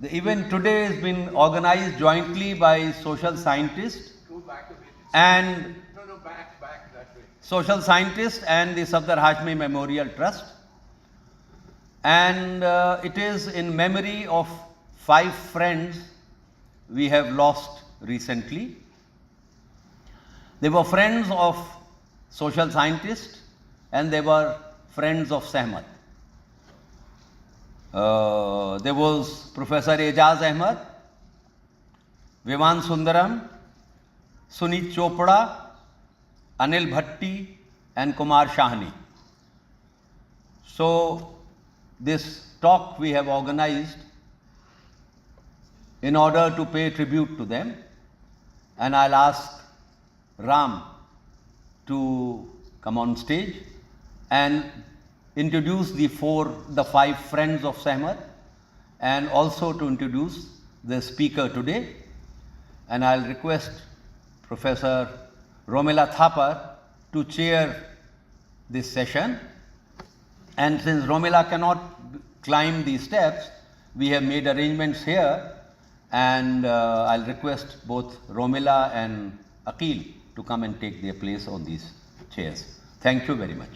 The event today has been organized jointly by social scientists and social scientists and the Safdar Hashmi Memorial Trust, and it is in memory of 5 friends we have lost recently. They were friends of social scientists and they were friends of Sahmat. There was Professor Ejaz Ahmed, Vivan Sundaram, Sunit Chopra, Anil Bhatti and Kumar Shahni. So this talk we have organized in order to pay tribute to them, and I'll ask Ram to come on stage and introduce the 5 friends of Sahmat, and also to introduce the speaker today. And I'll request Professor Romila Thapar to chair this session. And since Romila cannot climb the steps, we have made arrangements here, and I'll request both Romila and Akeel to come and take their place on these chairs. Thank you very much.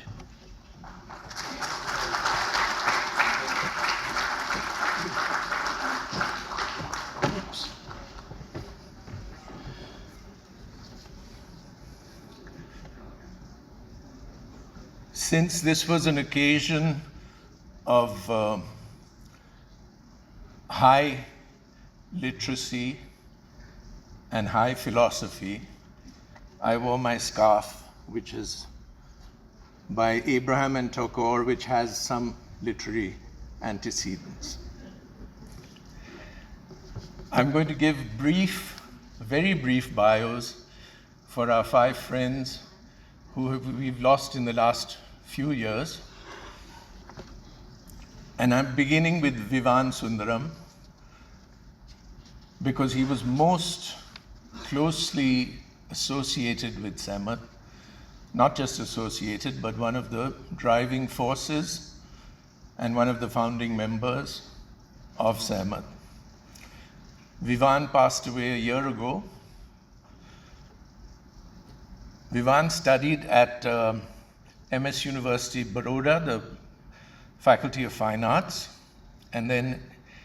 Since this was an occasion of high literacy and high philosophy, I wore my scarf, which is by Abraham and Tagore, which has some literary antecedents. I'm going to give very brief bios for our 5 friends who we've lost in the last few years. And I'm beginning with Vivan Sundaram, because he was most closely associated with Sahmat, not just associated, but one of the driving forces and one of the founding members of Sahmat. Vivan passed away a year ago. Vivan studied at MS University, Baroda, the Faculty of Fine Arts, and then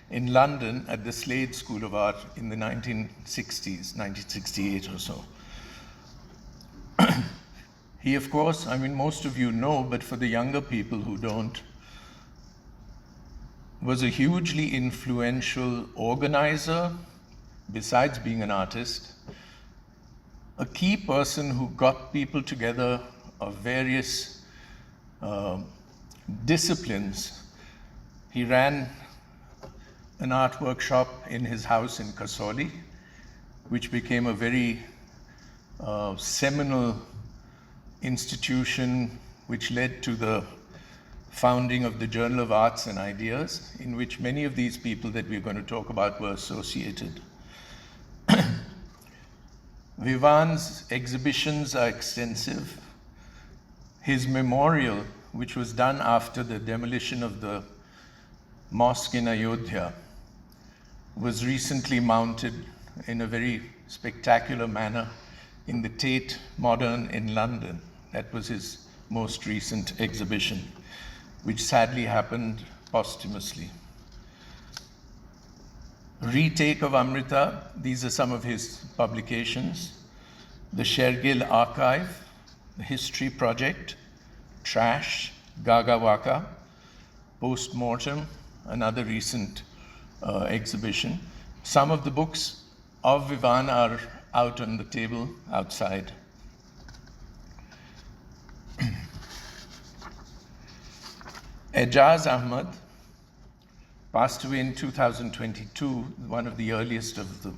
in London at the Slade School of Art in the 1960s, 1968 or so. He, of course, I mean, most of you know, but for the younger people who don't, was a hugely influential organizer, besides being an artist, a key person who got people together of various disciplines. He ran an art workshop in his house in Kasoli, which became a very seminal institution, which led to the founding of the Journal of Arts and Ideas, in which many of these people that we're going to talk about were associated. Vivan's exhibitions are extensive. His memorial, which was done after the demolition of the mosque in Ayodhya, was recently mounted in a very spectacular manner in the Tate Modern in London. That was his most recent exhibition, which sadly happened posthumously. Retake of Amrita, these are some of his publications. The Shergill Archive, the History Project, Trash, Gaga Waka, Postmortem, another recent exhibition. Some of the books of Vivan are out on the table outside. Ejaz Ahmed passed away in 2022, one of the earliest of the,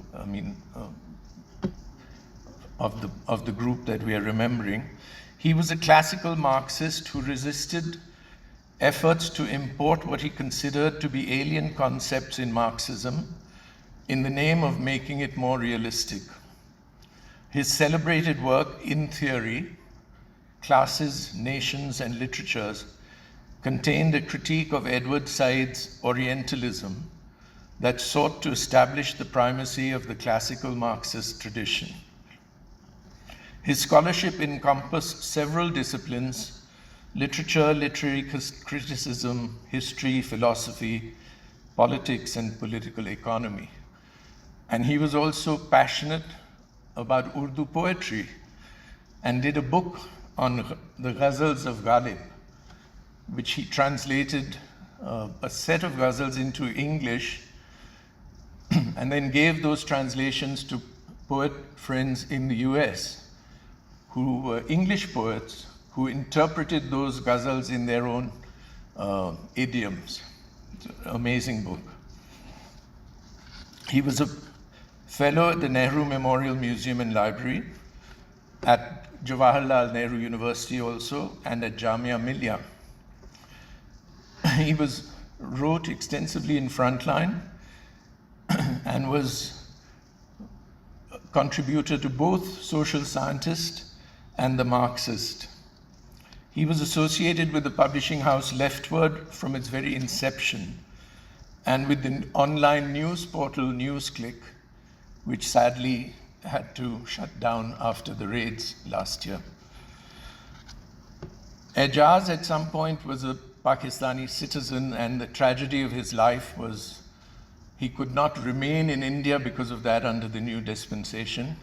of the group that we are remembering. He was a classical Marxist who resisted efforts to import what he considered to be alien concepts in Marxism in the name of making it more realistic. His celebrated work, In Theory, Classes, Nations, and Literatures, contained a critique of Edward Said's Orientalism, that sought to establish the primacy of the classical Marxist tradition. His scholarship encompassed several disciplines: literature, literary criticism, history, philosophy, politics, and political economy. And he was also passionate about Urdu poetry and did a book on the ghazals of Ghalib, which he translated a set of ghazals into English and then gave those translations to poet friends in the US, who were English poets who interpreted those ghazals in their own idioms. It's an amazing book. He was a fellow at the Nehru Memorial Museum and Library, at Jawaharlal Nehru University also, and at Jamia Millia. He wrote extensively in Frontline and was a contributor to both Social Scientist and The Marxist. He was associated with the publishing house Leftward from its very inception, and with the online news portal NewsClick, which sadly had to shut down after the raids last year. Ejaz at some point was a Pakistani citizen, and the tragedy of his life was he could not remain in India because of that under the new dispensation,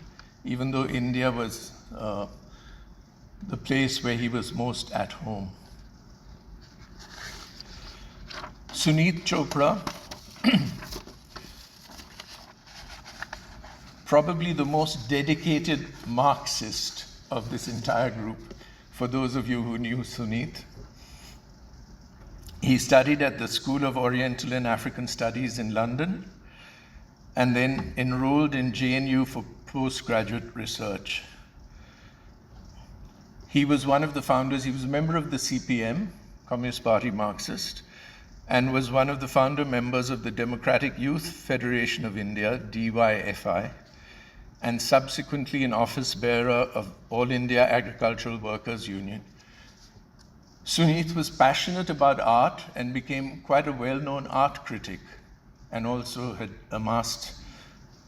even though India was the place where he was most at home. Suneet Chopra, probably the most dedicated Marxist of this entire group, for those of you who knew Suneet. He studied at the School of Oriental and African Studies in London, and then enrolled in JNU for postgraduate research. He was one of the founders, he was a member of the CPM, Communist Party Marxist, and was one of the founder members of the Democratic Youth Federation of India, DYFI, and subsequently an office bearer of All India Agricultural Workers Union. Suneet was passionate about art and became quite a well-known art critic, and also had amassed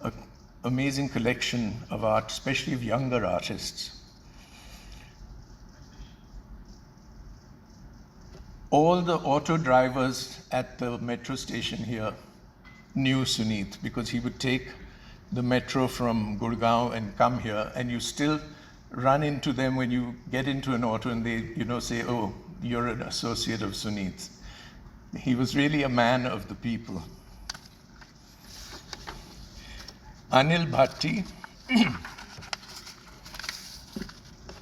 an amazing collection of art, especially of younger artists. All the auto drivers at the metro station here knew Suneet, because he would take the metro from Gurgaon and come here, and you still run into them when you get into an auto and they, say, oh, you're an associate of Suneet's. He was really a man of the people. Anil Bhatti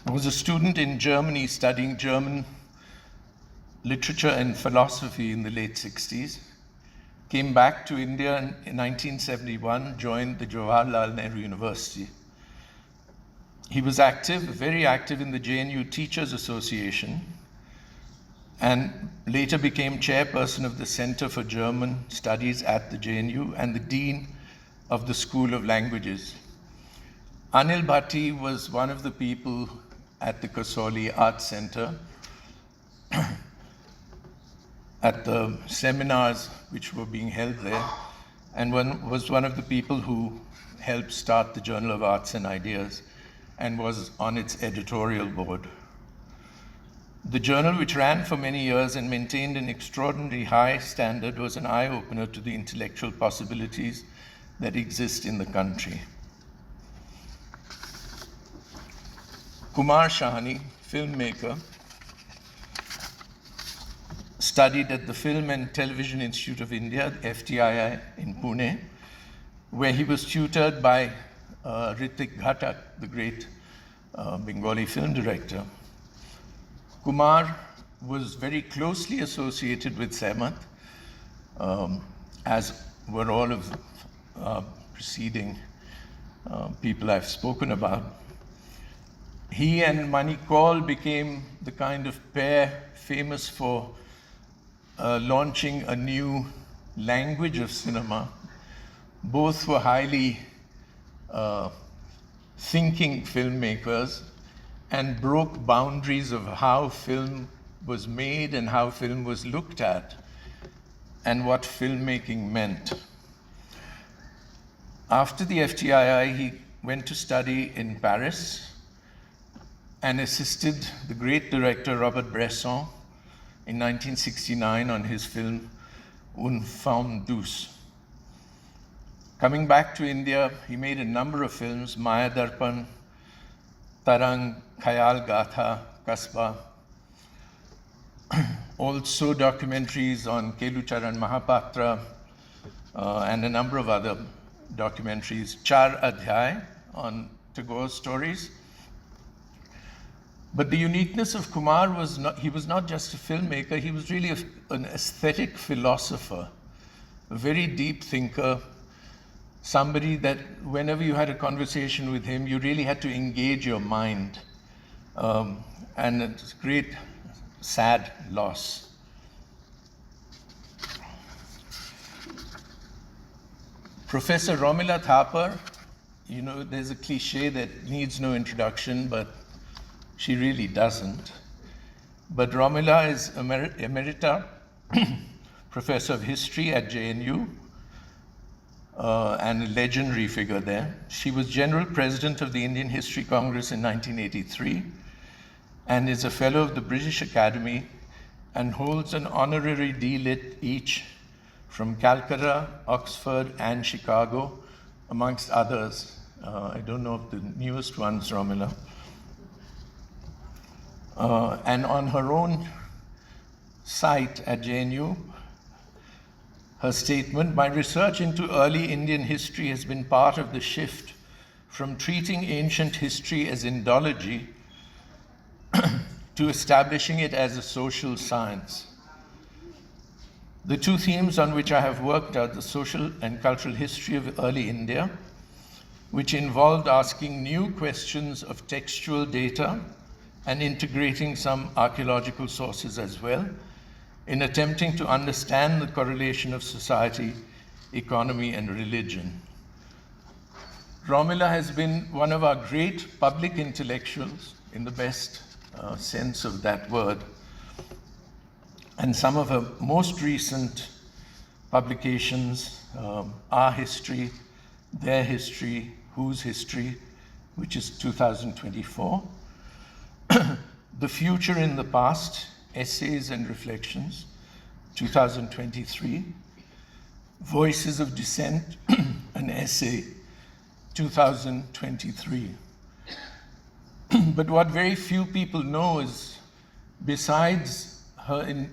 was a student in Germany studying German literature and philosophy in the late 60s, came back to India in 1971, joined the Jawaharlal Nehru University. He was active, very active in the JNU Teachers Association, and later became chairperson of the Center for German Studies at the JNU and the dean of the School of Languages. Anil Bhatti was one of the people at the Kasoli Arts Center at the seminars which were being held there, and was one of the people who helped start the Journal of Arts and Ideas and was on its editorial board. The journal, which ran for many years and maintained an extraordinarily high standard, was an eye-opener to the intellectual possibilities that exist in the country. Kumar Shahani, filmmaker, studied at the Film and Television Institute of India, FTII, in Pune, where he was tutored by Ritik Ghatak, the great Bengali film director. Kumar was very closely associated with Sahmat, as were all of the preceding people I've spoken about. He and Mani Kaul became the kind of pair famous for launching a new language of cinema. Both were highly thinking filmmakers and broke boundaries of how film was made and how film was looked at and what filmmaking meant. After the FTII, he went to study in Paris and assisted the great director Robert Bresson in 1969 on his film Une Femme Douce. Coming back to India, he made a number of films: Maya Darpan, Tarang, Khayal Gatha, Kasba. Also documentaries on Kelucharan Mahapatra and a number of other documentaries. Char Adhyay on Tagore's stories. But the uniqueness of Kumar was he was not just a filmmaker, he was really an aesthetic philosopher, a very deep thinker, somebody that whenever you had a conversation with him, you really had to engage your mind. And it's a great, sad loss. Professor Romila Thapar, you know, there's a cliche that needs no introduction, but she really doesn't. But Romila is emerita professor of history at JNU and a legendary figure there. She was general president of the Indian History Congress in 1983 and is a fellow of the British Academy and holds an honorary D.Lit. each from Calcutta, Oxford, and Chicago, amongst others. I don't know of the newest ones, Romila. And on her own site at JNU, her statement, "My research into early Indian history has been part of the shift from treating ancient history as Indology to establishing it as a social science. The two themes on which I have worked are the social and cultural history of early India, which involved asking new questions of textual data and integrating some archaeological sources as well, in attempting to understand the correlation of society, economy, and religion." Romila has been one of our great public intellectuals in the best sense of that word. And some of her most recent publications, Our History, Their History, Whose History, which is 2024, The Future in the Past, Essays and Reflections, 2023, Voices of Dissent, an essay, 2023. But what very few people know is, besides her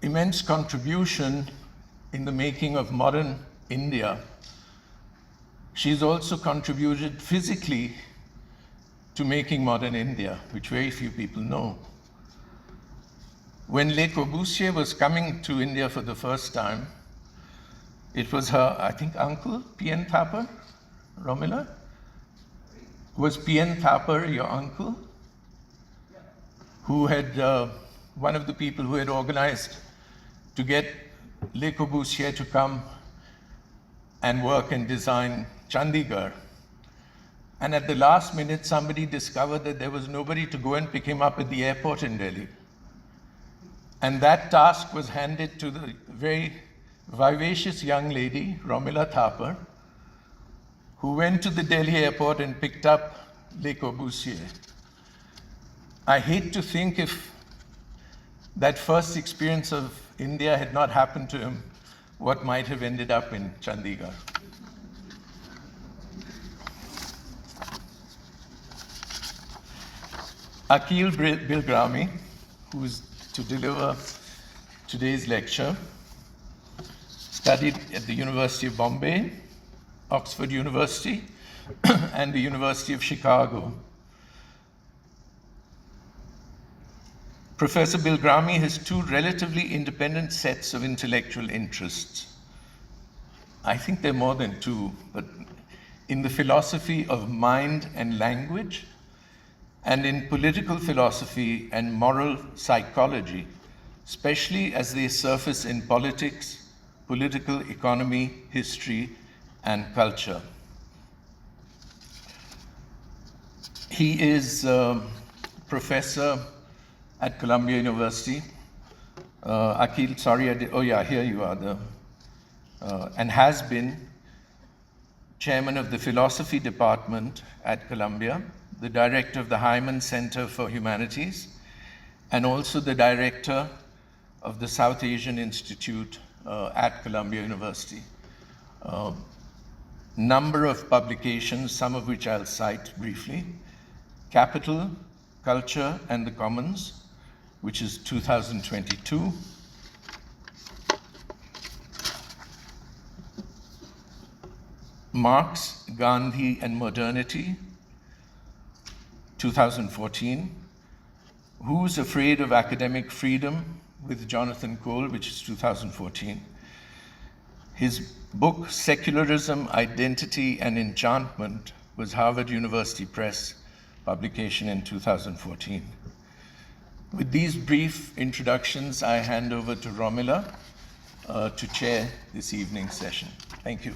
immense contribution in the making of modern India, she's also contributed physically to making modern India, which very few people know. When Le Corbusier was coming to India for the first time, it was her, I think, uncle, P.N. Thapar, Romila? Was P.N. Thapar your uncle? Who had, one of the people who had organized to get Le Corbusier to come and work and design Chandigarh. And at the last minute, somebody discovered that there was nobody to go and pick him up at the airport in Delhi. And that task was handed to the very vivacious young lady, Romila Thapar, who went to the Delhi airport and picked up Le Corbusier. I hate to think if that first experience of India had not happened to him, what might have ended up in Chandigarh. Akeel Bilgrami, who is to deliver today's lecture, studied at the University of Bombay, Oxford University, and the University of Chicago. Professor Bilgrami has two relatively independent sets of intellectual interests. I think there are more than two, but in the philosophy of mind and language, and in political philosophy and moral psychology, especially as they surface in politics, political economy, history, and culture. He is a professor at Columbia University. Akeel, sorry, oh yeah, here you are, and has been chairman of the philosophy department at Columbia, the director of the Hyman Center for Humanities, and also the director of the South Asian Institute at Columbia University. Number of publications, some of which I'll cite briefly. Capital, Culture and the Commons, which is 2022. Marx, Gandhi and Modernity, 2014. Who's Afraid of Academic Freedom, with Jonathan Cole, which is 2014. His book, Secularism, Identity and Enchantment, was Harvard University Press publication in 2014. With these brief introductions, I hand over to Romila to chair this evening's session. Thank you.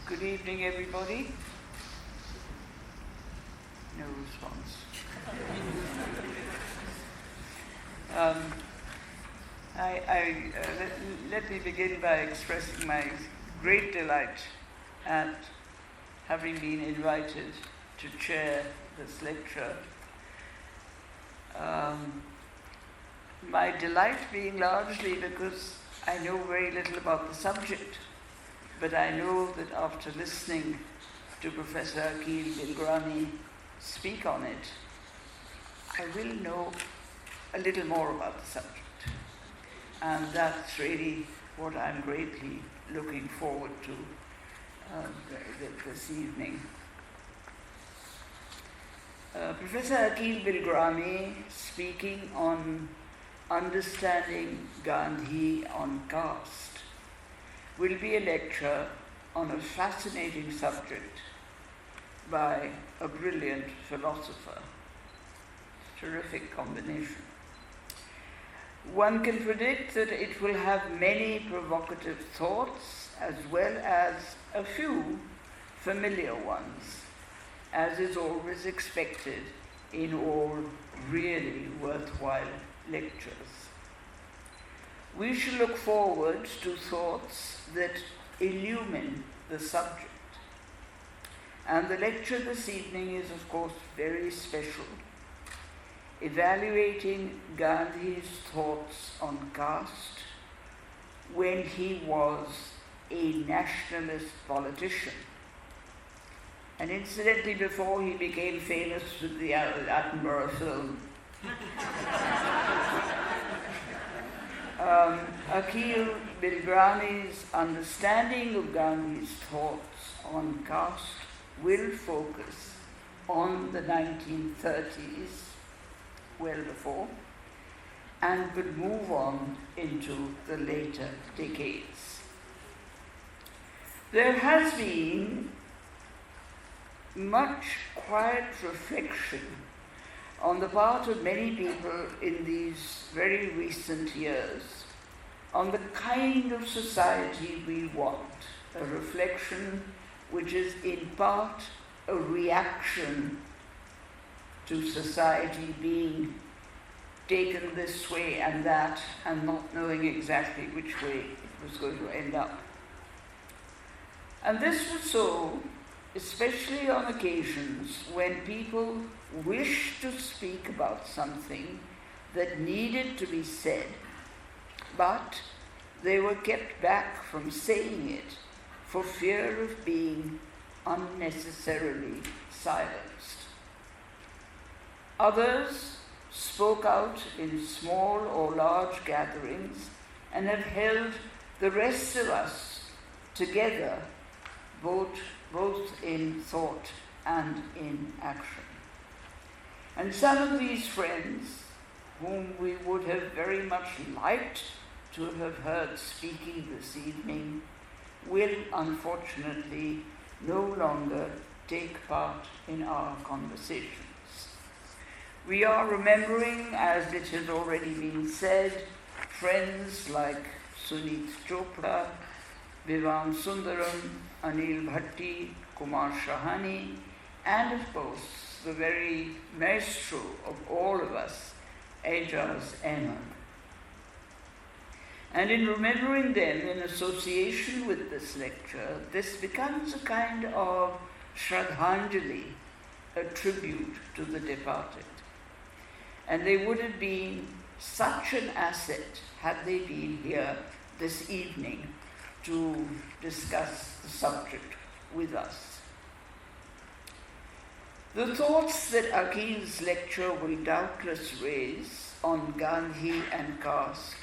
Good evening, everybody. No response. Let me begin by expressing my great delight at having been invited to chair this lecture. My delight being largely because I know very little about the subject, but I know that after listening to Professor Akeel Bilgrami speak on it, I will know a little more about the subject. And that's really what I'm greatly looking forward to this evening. Professor Akeel Bilgrami, speaking on understanding Gandhi on caste, will be a lecture on a fascinating subject by a brilliant philosopher. Terrific combination. One can predict that it will have many provocative thoughts as well as a few familiar ones, as is always expected in all really worthwhile lectures. We shall look forward to thoughts that illumine the subject. And the lecture this evening is, of course, very special, evaluating Gandhi's thoughts on caste when he was a nationalist politician. And incidentally, before he became famous with the Attenborough film, Akeel Bilgrami's understanding of Gandhi's thoughts on caste will focus on the 1930s, well before, and will move on into the later decades. There has been much quiet reflection on the part of many people in these very recent years on the kind of society we want, a reflection which is in part a reaction to society being taken this way and that and not knowing exactly which way it was going to end up. And this was so especially on occasions when people wished to speak about something that needed to be said, but they were kept back from saying it for fear of being unnecessarily silenced. Others spoke out in small or large gatherings and have held the rest of us together, both in thought and in action. And some of these friends, whom we would have very much liked to have heard speaking this evening, will unfortunately no longer take part in our conversations. We are remembering, as it has already been said, friends like Sunit Chopra, Vivan Sundaram, Anil Bhatti, Kumar Shahani, and of course the very maestro of all of us, Ejaz Ahmed. And in remembering them in association with this lecture, this becomes a kind of Shraddhanjali, a tribute to the departed. And they would have been such an asset had they been here this evening to discuss the subject with us. The thoughts that Akeel's lecture will doubtless raise on Gandhi and caste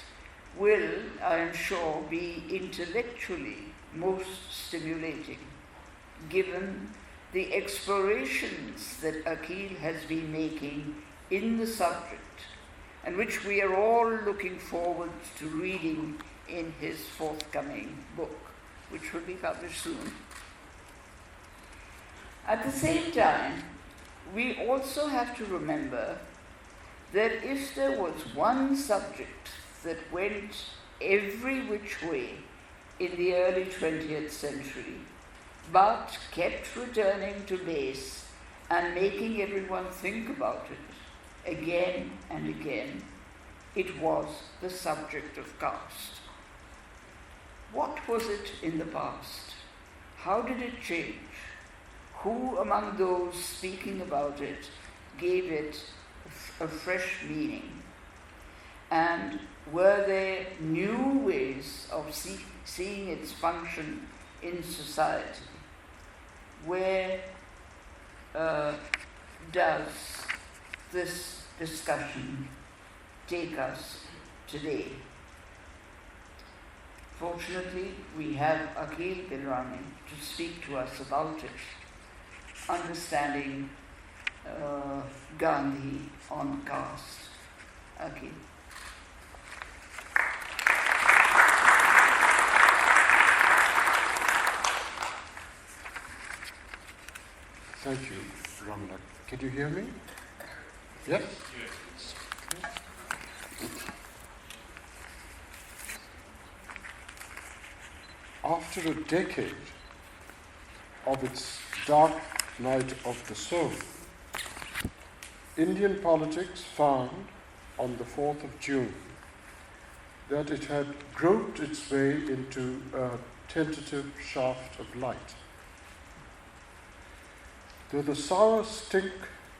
will, I am sure, be intellectually most stimulating, given the explorations that Akeel has been making in the subject, and which we are all looking forward to reading in his forthcoming book, which will be published soon. At the same time, we also have to remember that if there was one subject that went every which way in the early 20th century, but kept returning to base and making everyone think about it again and again, it was the subject of caste. What was it in the past? How did it change? Who among those speaking about it gave it a fresh meaning? And were there new ways of seeing its function in society? Where does this discussion take us today? Fortunately, we have Akeel Bilgrami to speak to us about it, understanding Gandhi on caste. Akeel. Thank you, Romila. Can you hear me? Yes? Yes. After a decade of its dark night of the soul, Indian politics found on the 4th of June that it had groped its way into a tentative shaft of light. Though the sour stink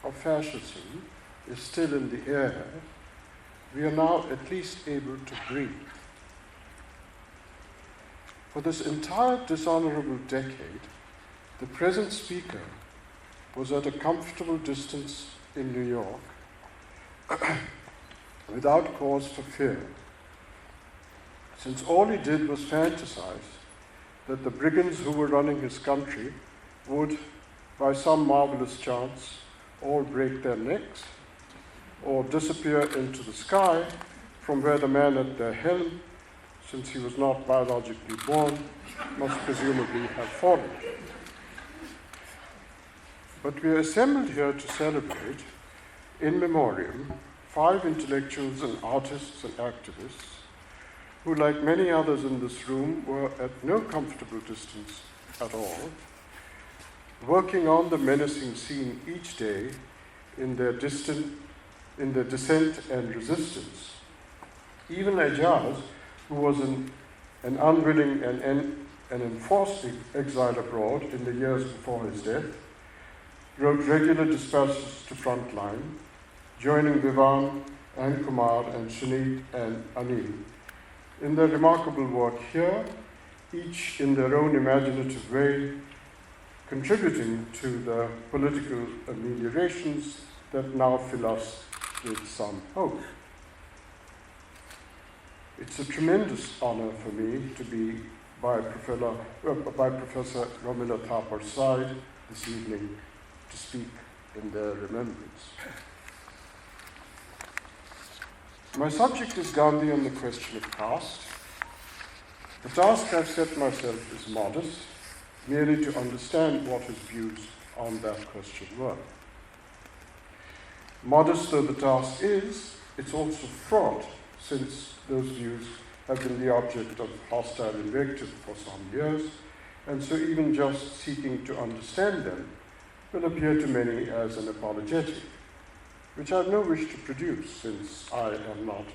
of fascism is still in the air, we are now at least able to breathe. For this entire dishonorable decade, the present speaker was at a comfortable distance in New York without cause for fear, since all he did was fantasize that the brigands who were running his country would, by some marvelous chance, all break their necks or disappear into the sky from where the man at their helm, since he was not biologically born, must presumably have fallen. But we are assembled here to celebrate, in memoriam, 5 intellectuals and artists and activists who, like many others in this room, were at no comfortable distance at all, working on the menacing scene each day in their dissent and resistance. Even Ejaz, who was an unwilling and an enforced exile abroad in the years before his death, wrote regular dispatches to Frontline, joining Vivan and Kumar and Shuneet and Anil in their remarkable work here, each in their own imaginative way, contributing to the political ameliorations that now fill us with some hope. It's a tremendous honor for me to be by Professor Romila Thapar's side this evening to speak in their remembrance. My subject is Gandhi and the question of caste. The task I've set myself is modest, merely to understand what his views on that question were. Modest though the task is, it's also fraught, since those views have been the object of hostile invective for some years, and so even just seeking to understand them will appear to many as an apologetic, which I have no wish to produce since I am not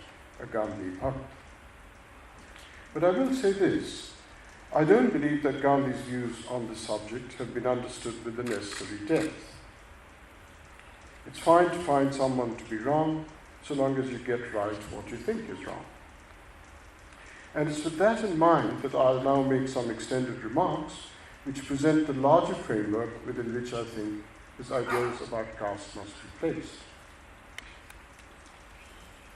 a Gandhi bhakt. But I will say this, I don't believe that Gandhi's views on this subject have been understood with the necessary depth. It's fine to find someone to be wrong, so long as you get right what you think is wrong. And it's with that in mind that I'll now make some extended remarks which present the larger framework within which I think his ideas about caste must be placed.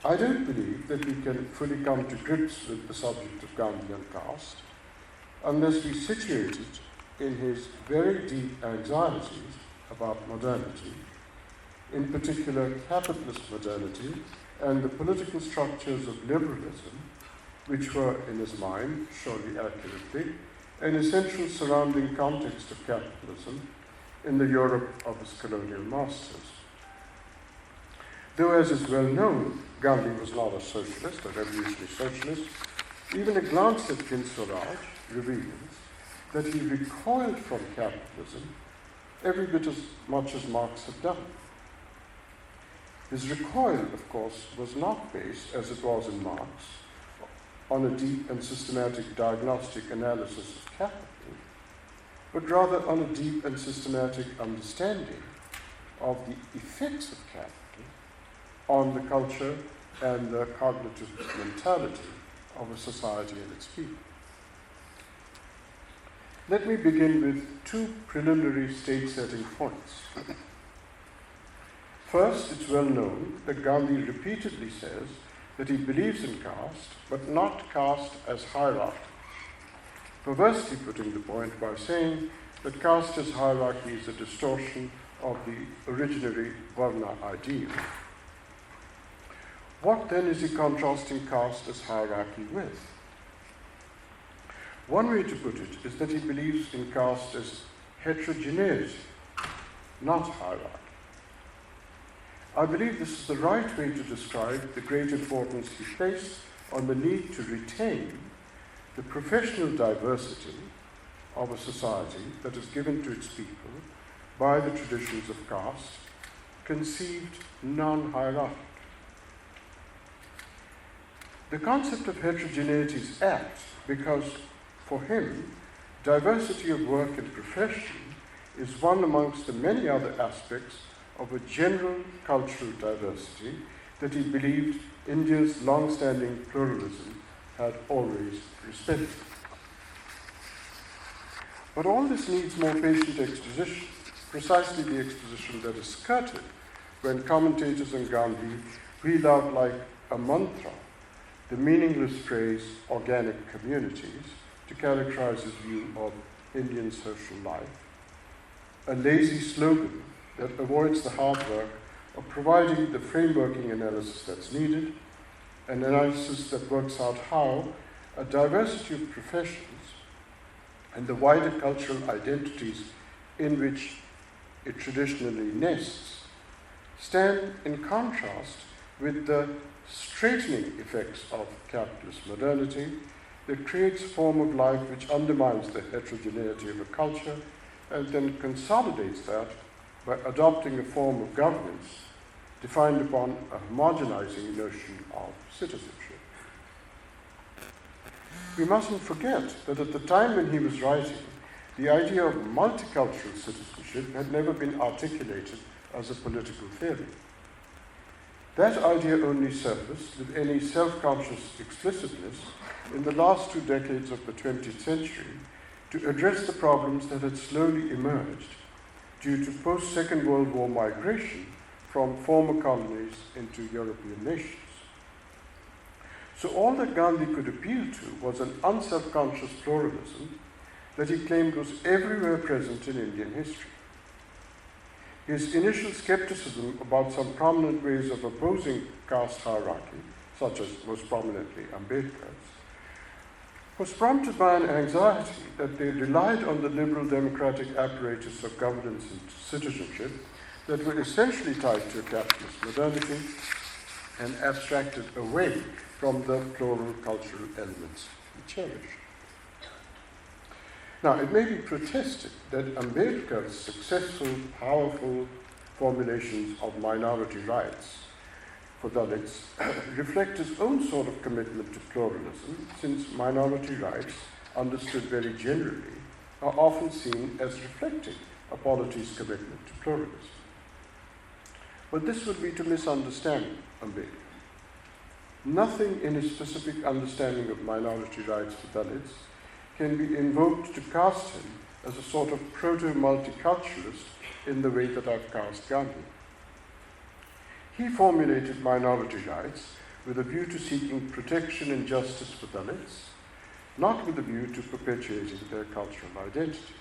I don't believe that we can fully come to grips with the subject of Gandhian caste unless we situate it in his very deep anxieties about modernity, in particular capitalist modernity and the political structures of liberalism, which were, in his mind, surely accurately, an essential surrounding context of capitalism in the Europe of his colonial masters. Though, as is well known, Gandhi was not a socialist, a revolutionary socialist, even a glance at Swaraj reveals that he recoiled from capitalism every bit as much as Marx had done. His recoil, of course, was not based, as it was in Marx, on a deep and systematic diagnostic analysis of capital, but rather on a deep and systematic understanding of the effects of capital on the culture and the cognitive mentality of a society and its people. Let me begin with two preliminary state-setting points. First, it's well known that Gandhi repeatedly says that he believes in caste, but not caste as hierarchy, perversely putting the point by saying that caste as hierarchy is a distortion of the originary Varna ideal. What then is he contrasting caste as hierarchy with? One way to put it is that he believes in caste as heterogeneity, not hierarchy. I believe this is the right way to describe the great importance he placed on the need to retain the professional diversity of a society that is given to its people by the traditions of caste, conceived non-hierarchic. The concept of heterogeneity is apt because, for him, diversity of work and profession is one amongst the many other aspects of a general cultural diversity that he believed India's long-standing pluralism had always respected. But all this needs more patient exposition, precisely the exposition that is skirted when commentators on Gandhi wheel out like a mantra the meaningless phrase organic communities to characterize his view of Indian social life, a lazy slogan that avoids the hard work of providing the frameworking analysis that's needed, an analysis that works out how a diversity of professions and the wider cultural identities in which it traditionally nests stand in contrast with the straightening effects of capitalist modernity that creates a form of life which undermines the heterogeneity of a culture and then consolidates that by adopting a form of governance defined upon a homogenizing notion of citizenship. We mustn't forget that at the time when he was writing, the idea of multicultural citizenship had never been articulated as a political theory. That idea only surfaced with any self-conscious explicitness in the last 2 decades of the 20th century to address the problems that had slowly emerged due to post-Second World War migration from former colonies into European nations. So all that Gandhi could appeal to was an unself-conscious pluralism that he claimed was everywhere present in Indian history. His initial skepticism about some prominent ways of opposing caste hierarchy, such as most prominently Ambedkar's, was prompted by an anxiety that they relied on the liberal democratic apparatus of governance and citizenship that were essentially tied to a capitalist modernity and abstracted away from the plural cultural elements he cherished. Now, it may be protested that Ambedkar's successful, powerful formulations of minority rights for Dalits reflect his own sort of commitment to pluralism, since minority rights, understood very generally, are often seen as reflecting a polity's commitment to pluralism. But this would be to misunderstand Ambedkar. Nothing in his specific understanding of minority rights for Dalits can be invoked to cast him as a sort of proto-multiculturalist in the way that I've cast Gandhi. He formulated minority rights with a view to seeking protection and justice for Dalits, not with a view to perpetuating their cultural identity.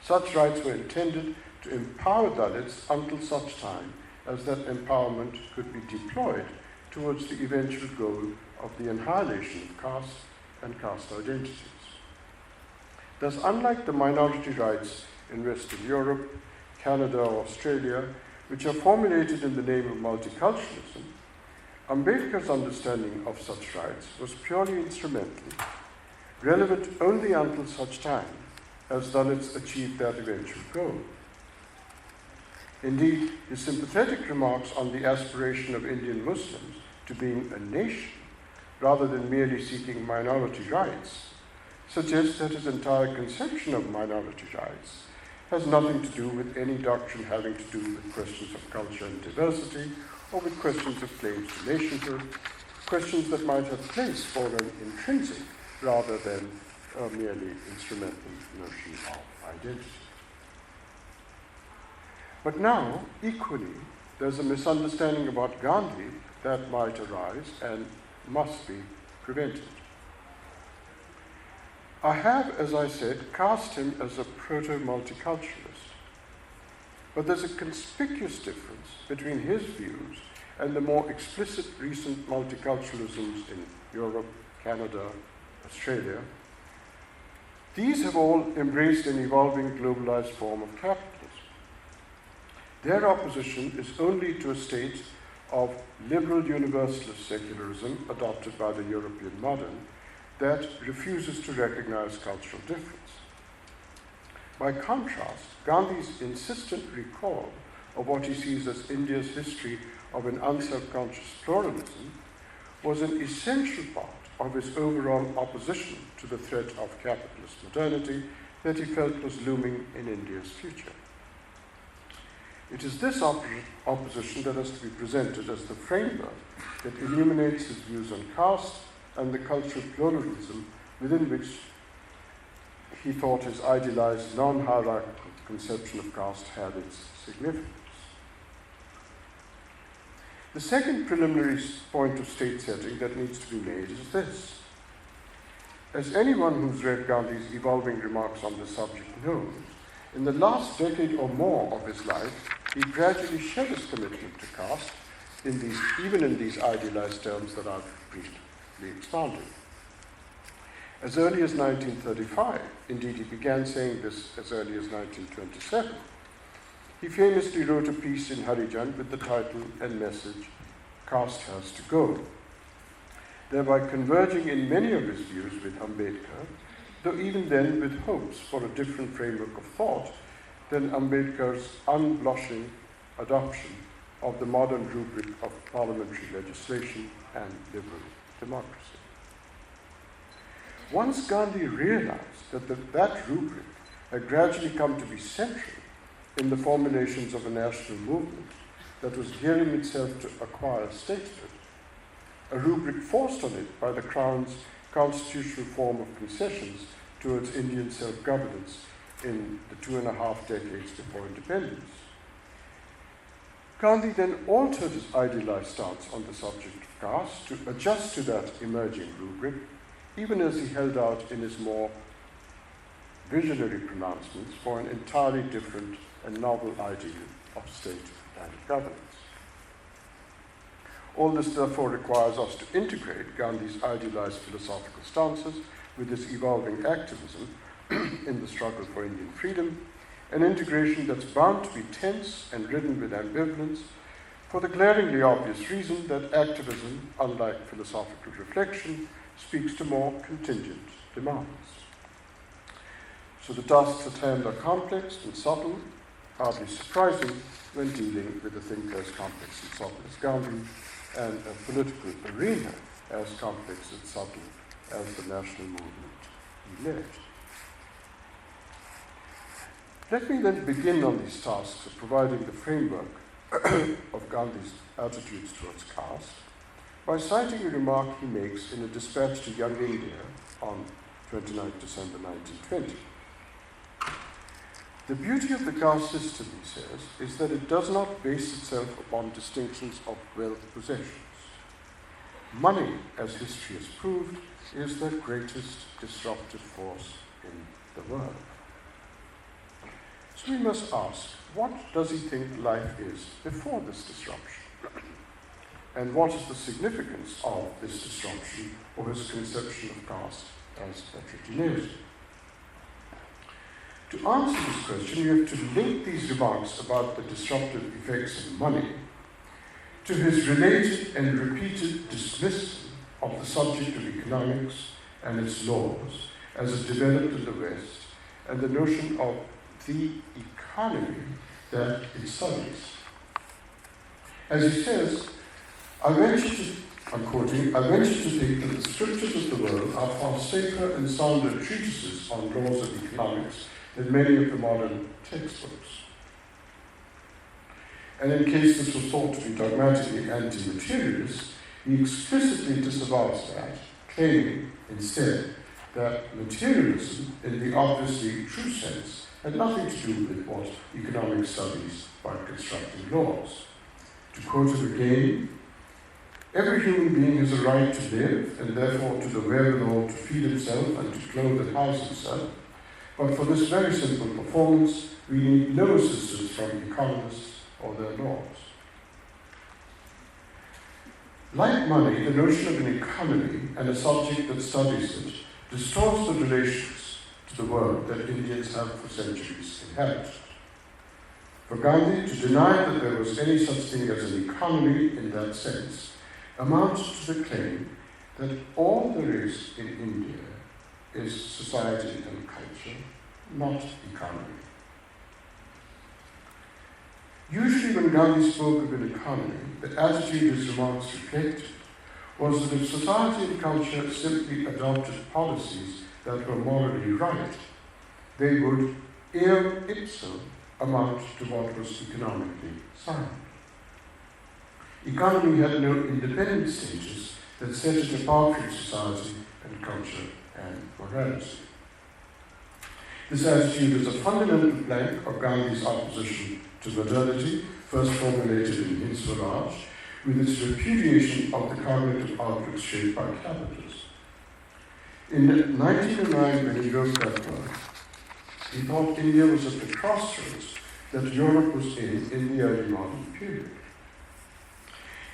Such rights were intended to empower Dalits until such time as that empowerment could be deployed towards the eventual goal of the annihilation of caste and caste identities. Thus, unlike the minority rights in Western Europe, Canada, or Australia, which are formulated in the name of multiculturalism, Ambedkar's understanding of such rights was purely instrumental, relevant only until such time as Dalits achieved that eventual goal. Indeed, his sympathetic remarks on the aspiration of Indian Muslims to being a nation, rather than merely seeking minority rights, suggest that his entire conception of minority rights has nothing to do with any doctrine having to do with questions of culture and diversity, or with questions of claims to nationhood, questions that might have place for an intrinsic rather than a merely instrumental notion of identity. But now, equally, there's a misunderstanding about Gandhi that might arise and must be prevented. I have, as I said, cast him as a proto-multiculturalist, but there's a conspicuous difference between his views and the more explicit recent multiculturalisms in Europe, Canada, Australia. These have all embraced an evolving globalized form of capitalism. Their opposition is only to a state of liberal universalist secularism adopted by the European modern that refuses to recognize cultural difference. By contrast, Gandhi's insistent recall of what he sees as India's history of an unself-conscious pluralism was an essential part of his overall opposition to the threat of capitalist modernity that he felt was looming in India's future. It is this opposition that has to be presented as the framework that illuminates his views on caste and the cultural pluralism within which he thought his idealized non-hierarchical conception of caste had its significance. The second preliminary point of state setting that needs to be made is this. As anyone who's read Gandhi's evolving remarks on this subject knows, in the last decade or more of his life, he gradually shed his commitment to caste, even in these idealized terms that I've briefly expounded. As early as 1935, indeed he began saying this as early as 1927, he famously wrote a piece in Harijan with the title and message, "Caste Has to Go," thereby converging in many of his views with Ambedkar, though even then with hopes for a different framework of thought than Ambedkar's unblushing adoption of the modern rubric of parliamentary legislation and liberal democracy. Once Gandhi realized that rubric had gradually come to be central in the formulations of a national movement that was gearing itself to acquire statehood, a rubric forced on it by the Crown's constitutional form of concessions towards Indian self-governance in the 2.5 decades before independence. Gandhi then altered his idealized stance on the subject of caste to adjust to that emerging rubric, even as he held out in his more visionary pronouncements for an entirely different and novel ideal of state and governance. All this therefore requires us to integrate Gandhi's idealized philosophical stances with his evolving activism in the struggle for Indian freedom, an integration that's bound to be tense and ridden with ambivalence for the glaringly obvious reason that activism, unlike philosophical reflection, speaks to more contingent demands. So the tasks at hand are complex and subtle, hardly surprising when dealing with a thinker as complex and subtle as Gandhi, and a political arena as complex and subtle as the national movement he led. Let me then begin on these tasks of providing the framework of Gandhi's attitudes towards caste by citing a remark he makes in a dispatch to Young India on 29 December 1920. The beauty of the caste system, he says, is that it does not base itself upon distinctions of wealth possessions. Money, as history has proved, is the greatest disruptive force in the world. So we must ask, what does he think life is before this disruption? And what is the significance of this disruption or his conception of caste as heterogeneity? To answer this question, you have to link these remarks about the disruptive effects of money to his related and repeated dismissal of the subject of economics and its laws as it developed in the West, and the notion of the economy that it studies. As he says, I'm quoting, I venture to think that the scriptures of the world are far safer and sounder treatises on laws of economics than many of the modern textbooks. And in case this was thought to be dogmatically anti-materialist, he explicitly disavows that, claiming instead that materialism, in the obviously true sense, had nothing to do with what economic studies by constructing laws. To quote him again, every human being has a right to live, and therefore to the wherewithal to feed himself and to clothe and house himself. But for this very simple performance, we need no assistance from economists or their laws. Like money, the notion of an economy and a subject that studies it distorts the relations to the world that Indians have for centuries inhabited. For Gandhi, to deny that there was any such thing as an economy in that sense amounts to the claim that all there is in India is society and culture, not economy. Usually when Gandhi spoke of an economy, the attitude his remarks reflected was that if society and culture simply adopted policies that were morally right, they would ere ipso amount to what was economically sound. Economy had no independent status that set it apart from society and culture and morality. This attitude is a fundamental plank of Gandhi's opposition to modernity, first formulated in his Swaraj, with its repudiation of the cognitive outlook shaped by capitalism. In 1909, when he wrote that work, he thought India was at the crossroads that Europe was in the early modern period.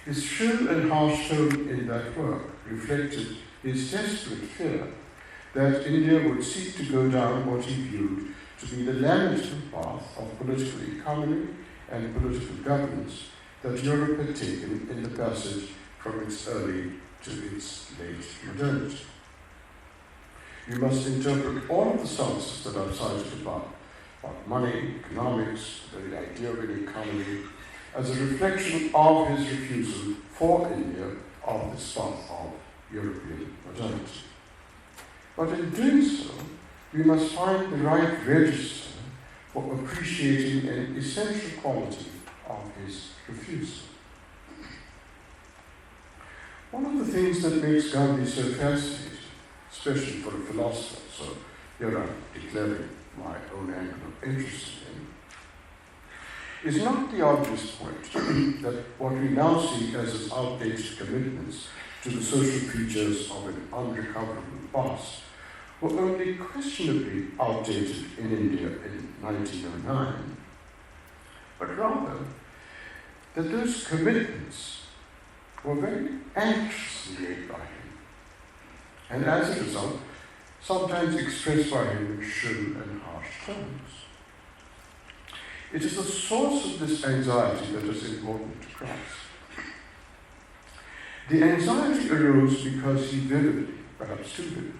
His shrill and harsh tone in that work reflected his desperate fear that India would seek to go down what he viewed to be the lamentable path of political economy and political governance that Europe had taken in the passage from its early to its late modernity. You must interpret all of the stances that I've cited about money, economics, the very idea of an economy, as a reflection of his refusal for India of this path of European modernity. But in doing so, we must find the right register for appreciating an essential quality of his refusal. One of the things that makes Gandhi so fascinating, especially for a philosopher, so here I'm declaring my own angle of interest in him, is not the obvious point that what we now see as his outdated commitments to the social features of an unrecoverable past were only questionably outdated in India in 1909, but rather that those commitments were very anxiously made by him, and as a result, sometimes expressed by him in shrill and harsh tones. It is the source of this anxiety that is important to grasp. The anxiety arose because he vividly, perhaps too vividly,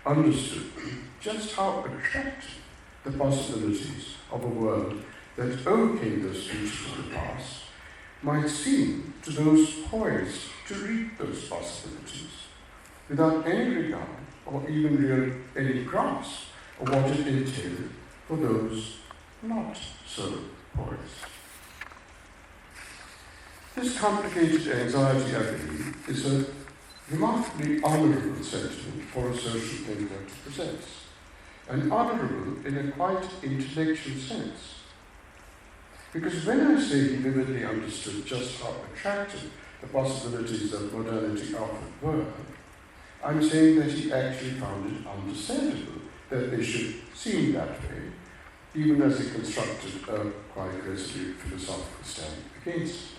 understood just how attractive the possibilities of a world that overcame those features of the past might seem to those poised to reap those possibilities, without any regard or even any grasp of what it entailed for those not so poised. This complicated anxiety, I believe, is a remarkably honourable sentiment for a social thinker to possess, and honourable in a quite intellectual sense. Because when I say he vividly understood just how attractive the possibilities of modernity offered were, I'm saying that he actually found it understandable that they should seem that way, even as he constructed a quite resolute philosophical stand against it.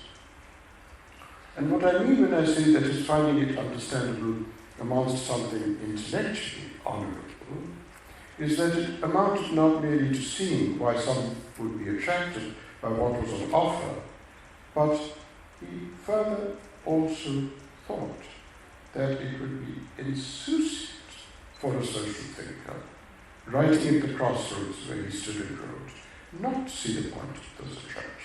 And what I mean when I say that his finding it understandable amounts to something intellectually honourable, is that it amounted not merely to seeing why some would be attracted by what was on offer, but he further also thought that it would be insouciant for a social thinker, writing at the crossroads where he stood and wrote, not to see the point of those attractions.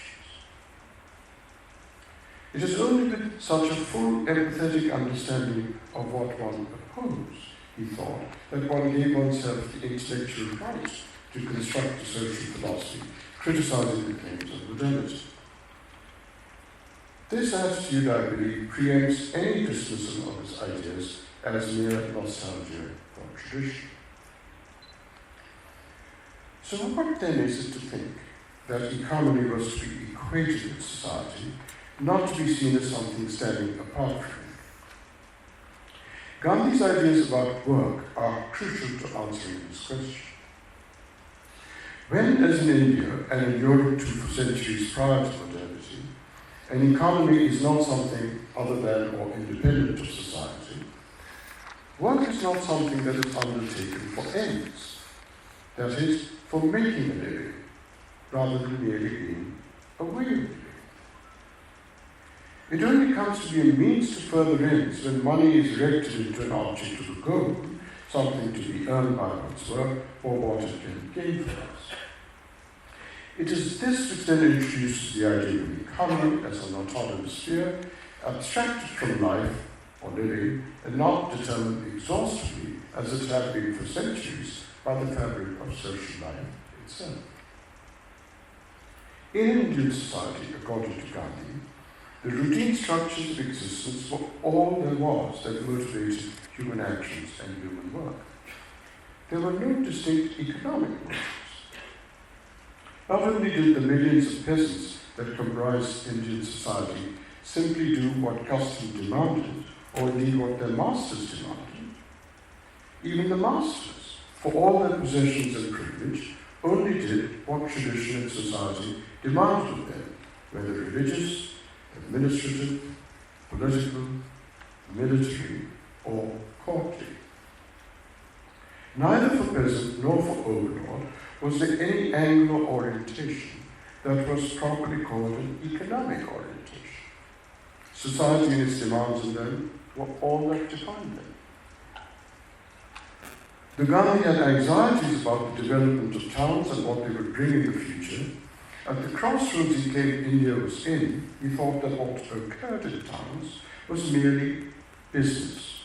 It is only with such a full empathetic understanding of what one opposed, he thought, that one gave oneself the intellectual right to construct a social philosophy criticizing the claims of modernity. This attitude, I believe, preempts any dismissal of his ideas as mere nostalgia or tradition. So what then is it to think that economy was to be equated with society, not to be seen as something standing apart from it? Gandhi's ideas about work are crucial to answering this question. When, as in India and in Europe too for centuries prior to modernity, an economy is not something other than or independent of society, work is not something that is undertaken for ends, that is, for making a living, rather than merely being a way of living. It only comes to be a means to further ends when money is erected into an object of a goal, something to be earned by one's work or what it can gain for us. It is this which then introduces the idea of economy as an autonomous sphere, abstracted from life or living, and not determined exhaustively, as it had been for centuries, by the fabric of social life itself. In Indian society, according to Gandhi, the routine structures of existence were all there was that motivated human actions and human work. There were no distinct economic motives. Not only did the millions of peasants that comprised Indian society simply do what custom demanded, or indeed what their masters demanded, even the masters, for all their possessions and privilege, only did what tradition and society demanded of them, whether religious, administrative, political, military, or courtly. Neither for peasant nor for overlord was there any angular orientation that was properly called an economic orientation. Society and its demands on them were all that defined them. The Gandhi had anxieties about the development of towns and what they would bring in the future. At the crossroads he claimed India was in, he thought that what occurred in towns was merely business,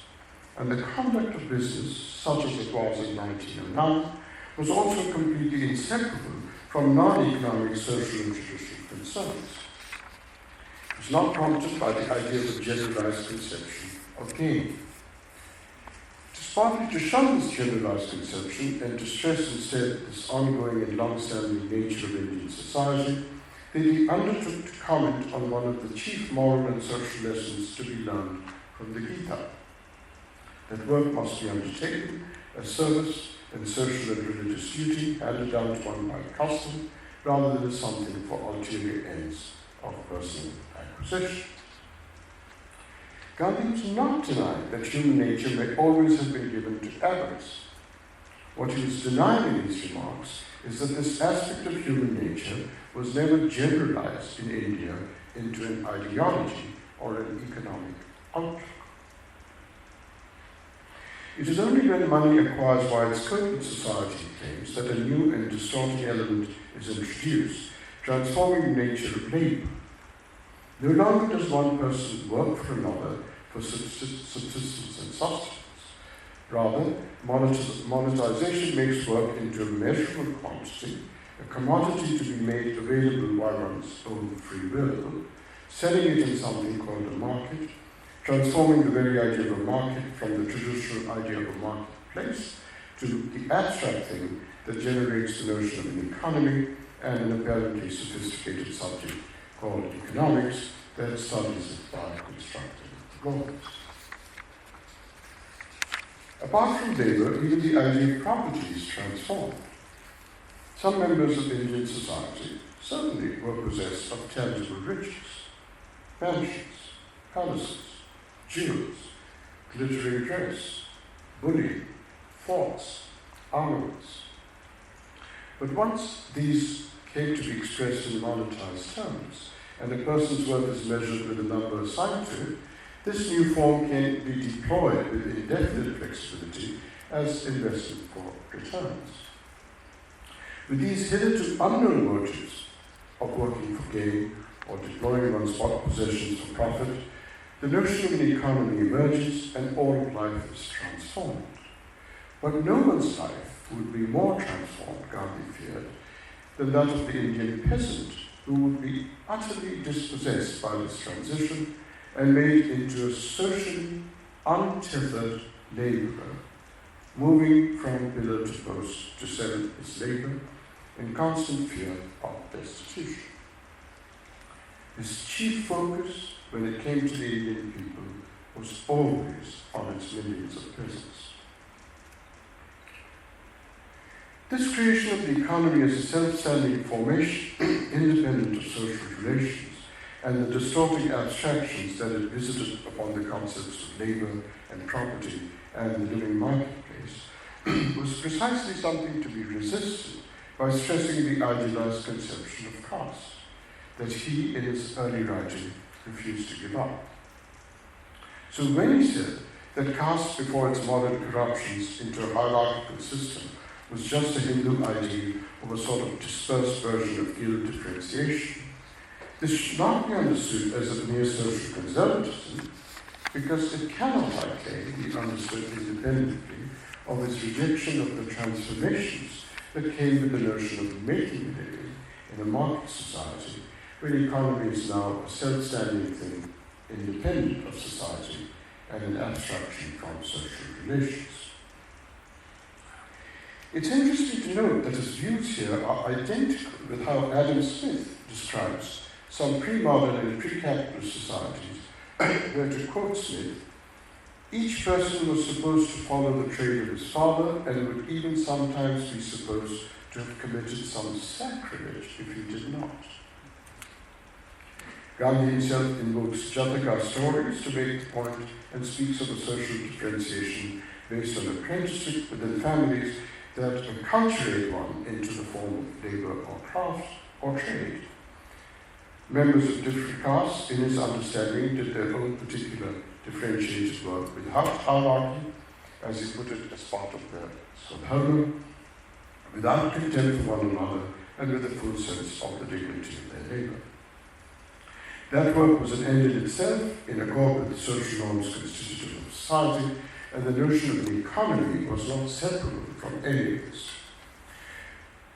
and the conduct of business, such as it was in 1909, was also completely inseparable from non-economic social and traditional concerns. It was not prompted by the idea of a generalized conception of gain. It is partly to shun this generalized conception and to stress instead this ongoing and long-standing nature of Indian society that he undertook to comment on one of the chief moral and social lessons to be learned from the Gita, that work must be undertaken as service and social and religious duty handed down to one by custom, rather than as something for ulterior ends of personal acquisition. Gandhi was not denying that human nature may always have been given to avarice. What he was denying in these remarks is that this aspect of human nature was never generalized in India into an ideology or an economic outlook. It is only when money acquires wide scope in society, he claims, that a new and distorting element is introduced, transforming the nature of labour. No longer does one person work for another for subsistence and sustenance. Rather, monetization makes work into a measurable quantity, a commodity to be made available by one's own free will, selling it in something called a market, transforming the very idea of a market from the traditional idea of a marketplace to the abstract thing that generates the notion of an economy and an apparently sophisticated subject called economics that studies it by constructing laws. Apart from labour, even the idea of property is transformed. Some members of Indian society certainly were possessed of tangible riches, mansions, palaces, jewels, glittering dress, bullion, forts, armaments. But once these came to be expressed in monetized terms, and a person's worth is measured with a number assigned to it, this new form can be deployed with indefinite flexibility as investment for returns. With these hitherto unknown motives of working for gain or deploying one's bought possessions for profit, the notion of an economy emerges and all of life is transformed. But no one's life would be more transformed, Gandhi feared, than that of the Indian peasant, who would be utterly dispossessed by this transition and made into a socially untethered labourer, moving from pillar to post to sell his labour in constant fear of destitution. His chief focus when it came to the Indian people was always on its millions of peasants. This creation of the economy as a self-standing formation, independent of social relations, and the distorting abstractions that it visited upon the concepts of labour and property and the living marketplace, was precisely something to be resisted by stressing the idealized conception of caste that he, in his early writing, refused to give up. So when he said that caste, before its modern corruptions into a hierarchical system, was just a Hindu ideal of a sort of dispersed version of guild differentiation, this should not be understood as a mere social conservatism, because it cannot, I claim, be understood independently of its rejection of the transformations that came with the notion of making a living in a market society, where economy is now a self-standing thing, independent of society, and an abstraction from social relations. It's interesting to note that his views here are identical with how Adam Smith describes some pre-modern and pre-capitalist societies, where, to quote Smith, each person was supposed to follow the trade of his father and would even sometimes be supposed to have committed some sacrilege if he did not. Gandhi himself invokes Jataka stories to make the point and speaks of a social differentiation based on apprenticeship within families that acculturate one into the form of labour or craft or trade. Members of different castes, in his understanding, did their own particular differentiated work without hierarchy, as he put it, as part of their swadharma, without contempt for one another, and with a full sense of the dignity of their labour. That work was an end in itself, in accord with the social norms constitutive of society, and the notion of an economy was not separable from any of this.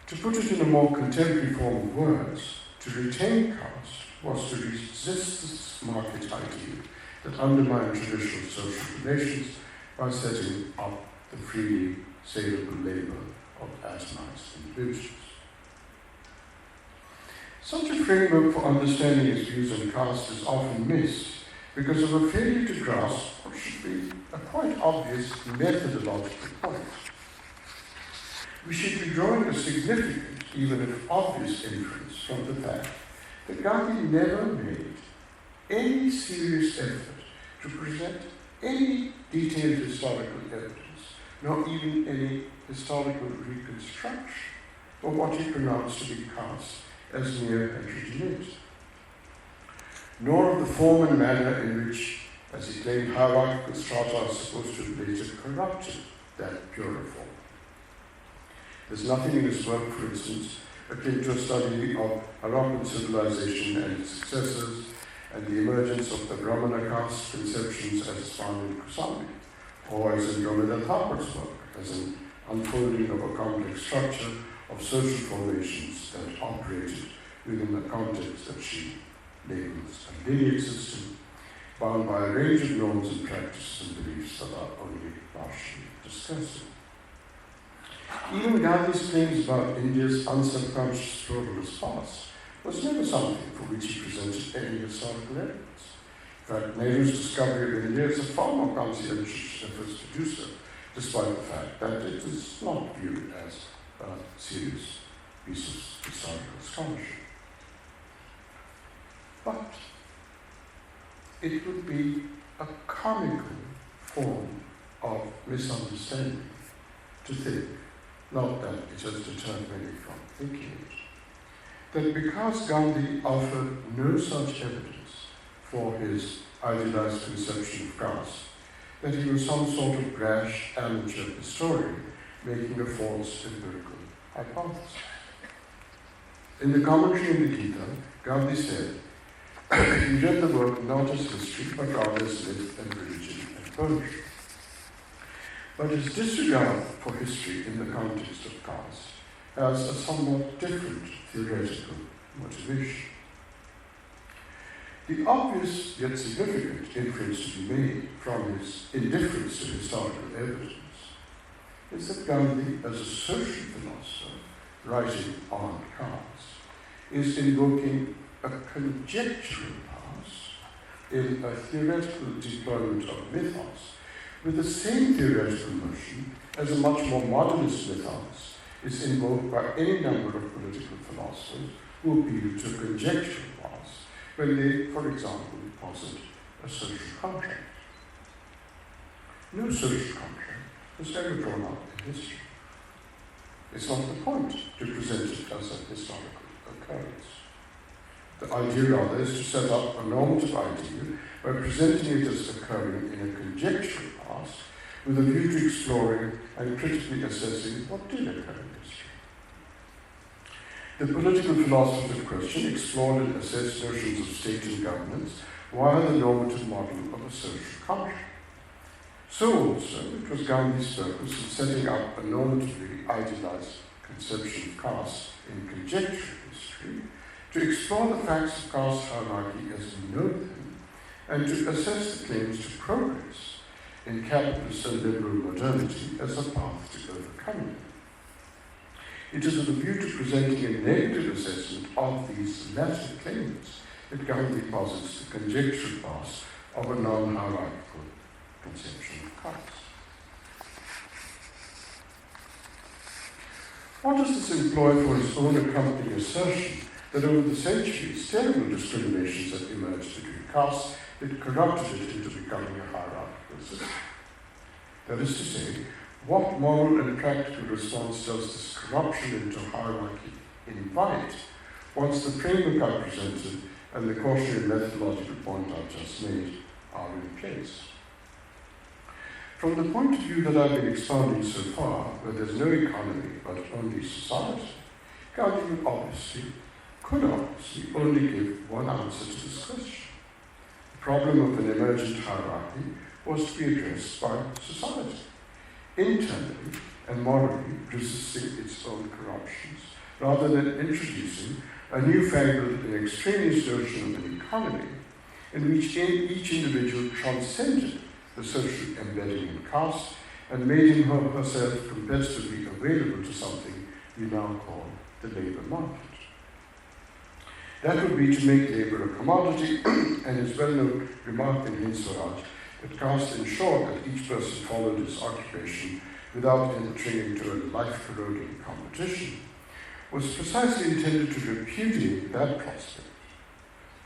To put it in a more contemporary form of words, to retain caste was to resist this market ideal that undermined traditional social relations by setting up the freely saleable labour of atomized individuals. Such a framework for understanding his views on caste is often missed because of a failure to grasp what should be a quite obvious methodological point. We should be drawing a significant, even if obvious, inference from the fact that Gandhi never made any serious effort to present any detailed historical evidence, nor even any historical reconstruction of what he pronounced to be caste as mere heterogeneity, nor of the form and manner in which as he claimed hierarchical strata are supposed to have later corrupted that purer form. There's nothing in his work, for instance, akin to a study of Harappan civilization and its successors, and the emergence of the Brahmana caste conceptions as found in Kusami, or as in Romila Thapar's work, as an unfolding of a complex structure of social formations that operated within a context that she labels a lineage system, bound by a range of norms and practices and beliefs that are only partially discussed. Even Gandhi's claims about India's unsubconscious pluralist past was never something for which he presented any historical evidence. In fact, Nehru's discovery of India is a far more conscientious effort to do so, despite the fact that it is not viewed as a serious piece of historical scholarship. But it would be a comical form of misunderstanding to think, not that it has deterred many from thinking it, that because Gandhi offered no such evidence for his idealized conception of caste, that he was some sort of brash amateur historian making a false empirical hypothesis. In the commentary on the Gita, Gandhi said, he read the work not as history, but rather as myth and religion and poetry. But his disregard for history in the context of caste has a somewhat different theoretical motivation. The obvious yet significant inference to be made from his indifference to historical evidence is that Gandhi, as a social philosopher writing on caste, is invoking a conjectural past in a theoretical deployment of mythos with the same theoretical notion as a much more modernist mythos is invoked by any number of political philosophers who appeal to a conjectural past when they, for example, posit a social contract. No social contract was ever drawn up in history. It's not the point to present it as a historical occurrence. The idea, rather, is to set up a normative ideal by presenting it as occurring in a conjectural past with a view to exploring and critically assessing what did occur in history. The political philosophers in question explored and assessed notions of state and governance via the normative model of a social contract. So also, it was Gandhi's purpose in setting up a normatively idealized conception of caste in conjectural history to explore the facts of caste hierarchy as we know them and to assess the claims to progress in capitalist and liberal modernity as a path to overcoming them. It is with a view to presenting a negative assessment of these latter claims that Gandhi posits the conjectural past of a non-hierarchical conception of caste. What does this employ for his own accompanying assertion that over the centuries terrible discriminations have emerged between castes that corrupted it into becoming a hierarchical system? That is to say, what moral and practical response does this corruption into hierarchy invite once the framework I presented and the cautionary methodological point I've just made are in place? From the point of view that I've been expounding so far, where there's no economy but only society, Gandhi could obviously only give one answer to this question. The problem of an emergent hierarchy was to be addressed by society, internally and morally resisting its own corruptions, rather than introducing a newfangled and extraneous notion of an economy in which each individual transcended the social embedding in caste and made him or herself competitively available to something we now call the labour market. That would be to make labour a commodity, and his well-known remark in Hind Swaraj that caste ensured that each person followed his occupation without entering into a life-corroding competition was precisely intended to repudiate that prospect.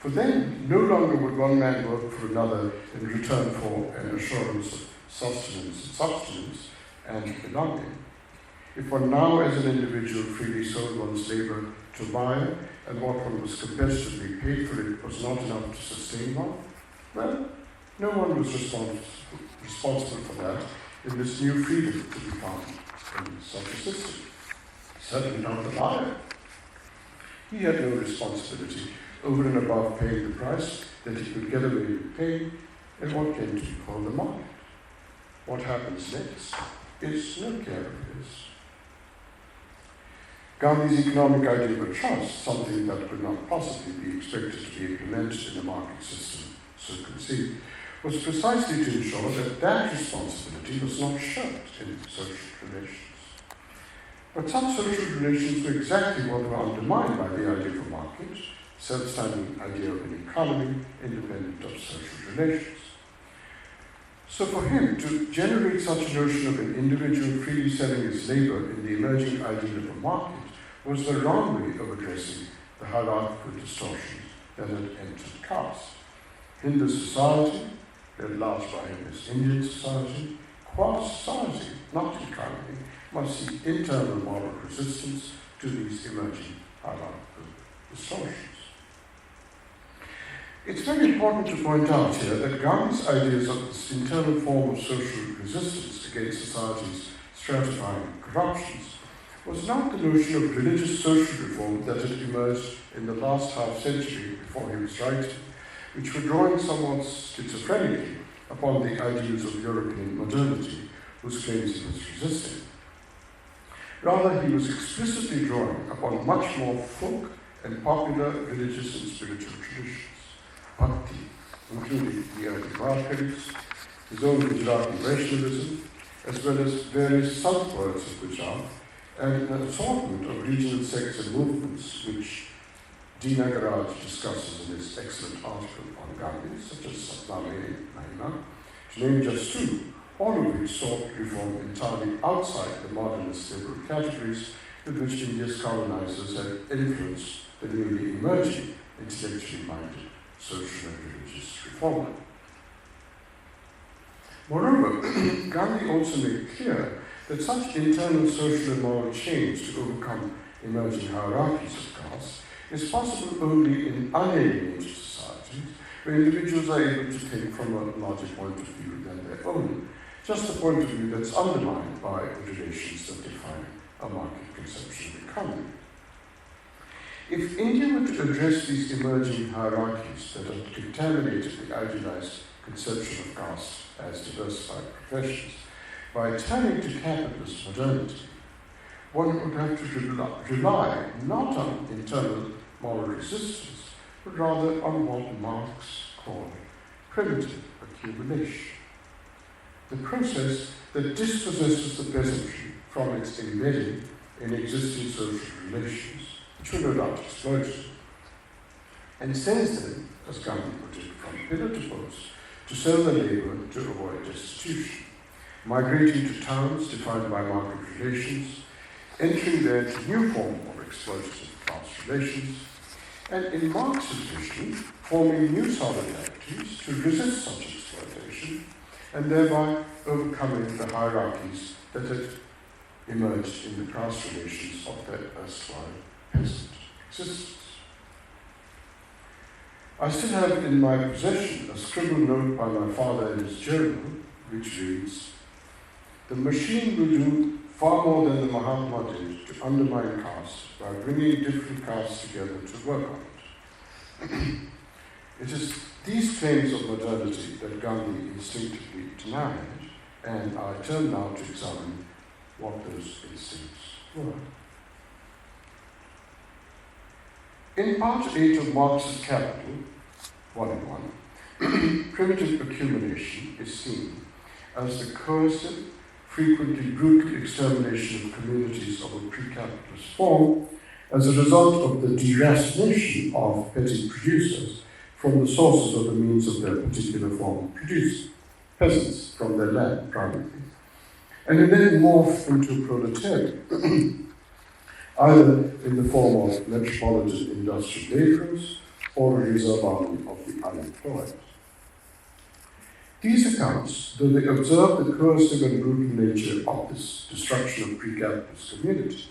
For then, no longer would one man work for another in return for an assurance of subsistence and belonging. If one now as an individual freely sold one's labour to buy, and what one was competitively paid for it was not enough to sustain one, well, No one was responsible for that in this new freedom to be found in such a system. Certainly not the buyer. He had no responsibility over and above paying the price that he could get away with paying in what came to be called the market. What happens next is no care of his. Gandhi's economic idea of a trust, something that could not possibly be expected to be implemented in a market system so conceived, was precisely to ensure that that responsibility was not shirked in social relations. But such social relations were exactly what were undermined by the idea of a market, self-standing idea of an economy independent of social relations. So for him to generate such a notion of an individual freely selling his labour in the emerging ideal of a market was the wrong way of addressing the hierarchical distortions that had entered caste. Hindu society, led large by him as Indian society, qua society, not economy, must see internal moral resistance to these emerging hierarchical distortions. It's very important to point out here that Gandhi's ideas of this internal form of social resistance against society's stratifying corruptions was not the notion of religious social reform that had emerged in the last half-century before he was writing, which were drawing somewhat schizophrenically upon the ideals of European modernity, whose claims he was resisting. Rather, he was explicitly drawing upon much more folk and popular religious and spiritual traditions, bhakti, including the early Varkaris, his own Gujarati Vaishnavism, as well as various subwords of Gujarat, and an assortment of regional sects and movements which D. Nagaraj discusses in his excellent article on Gandhi, such as Satnam and Mahima, to name just two, all of which sought reform entirely outside the modernist liberal categories with which India's colonizers had influenced the newly emerging, intellectually minded social and religious reformer. Moreover, Gandhi also made clear that such internal social and moral change to overcome emerging hierarchies of caste is possible only in unalienated societies where individuals are able to think from a larger point of view than their own, just a point of view that's undermined by the relations that define a market conception of economy. If India were to address these emerging hierarchies that have contaminated the idealized conception of caste as diversified professions, by turning to capitalist modernity, one would have to rely not on internal moral resistance, but rather on what Marx called primitive accumulation, the process that dispossesses the peasantry from its embedding in existing social relations, which were no doubt exploited, and sends them, as Gandhi put it, from pillar to post to sell their labour to avoid destitution, migrating to towns defined by market relations, entering there to new form of exploitative class relations, and in Marx's vision, forming new solidarities to resist such exploitation, and thereby overcoming the hierarchies that had emerged in the class relations of their erstwhile peasant existence. I still have in my possession a scribbled note by my father in his journal, which reads, "The machine will do far more than the Mahatma did to undermine caste by bringing different castes together to work on it." It is these claims of modernity that Gandhi instinctively denied, and I turn now to examine what those instincts were. In part 8 of Marx's Capital, 1:1, primitive accumulation is seen as the coercive, frequently brutal extermination of communities of a pre-capitalist form as a result of the deracination of petty producers from the sources of the means of their particular form of producing, peasants from their land primarily, and it then morphed into a proletariat, either in the form of metropolitan industrial labourers or a reserve army of the unemployed. These accounts, though they observe the coercive and brutal nature of this destruction of pre-capitalist communities,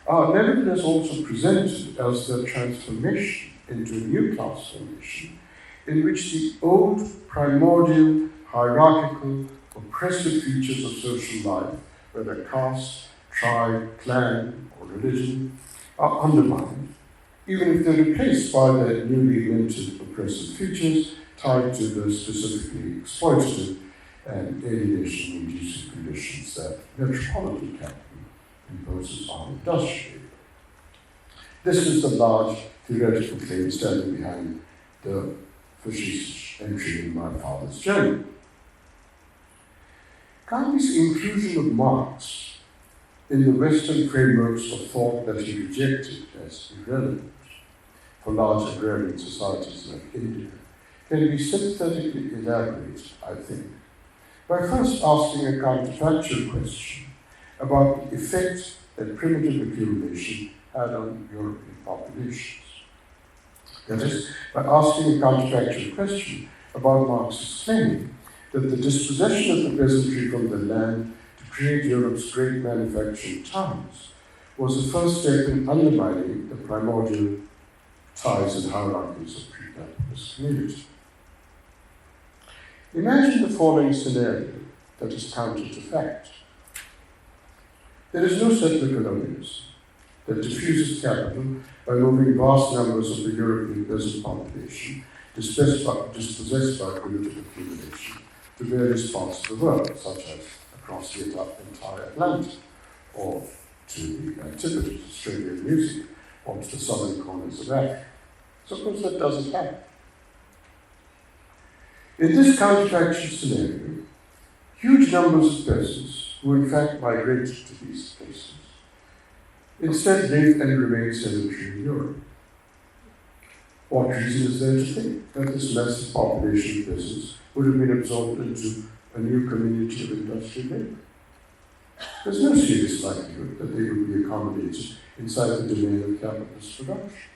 are nevertheless also presented as their transformation into a new class formation in which the old primordial, hierarchical, oppressive features of social life, whether caste, tribe, clan, or religion, are undermined, even if they're replaced by their newly invented oppressive features tied to the specifically exploitative and alienation-inducing conditions that metropolitan capital imposes on industrial labor. This is the large theoretical claim standing behind the fascist entry in my father's journal. Gandhi's inclusion of Marx in the Western frameworks of thought that he rejected as irrelevant for large agrarian societies like India can be sympathetically elaborated, I think, by first asking a counterfactual question about the effect that primitive accumulation had on European populations. That is, by asking a counterfactual question about Marx's claim that the dispossession of the peasantry from the land to create Europe's great manufacturing towns was the first step in undermining the primordial ties and hierarchies of pre-capitalist community. Imagine the following scenario that is counter to fact. There is no settler colonialism that diffuses capital by moving vast numbers of the European peasant population dispossessed by primitive accumulation to various parts of the world, such as across the entire Atlantic, or to the Antipodes, Australia and New Zealand, or to the southern corners of Africa. Suppose that doesn't happen. In this counterfactual scenario, huge numbers of peasants, who in fact migrated to these places, instead lived and remained sedentary in Europe. What reason is there to think that this massive population of peasants would have been absorbed into a new community of industrial labor? There's no serious likelihood that they would be accommodated inside the domain of capitalist production.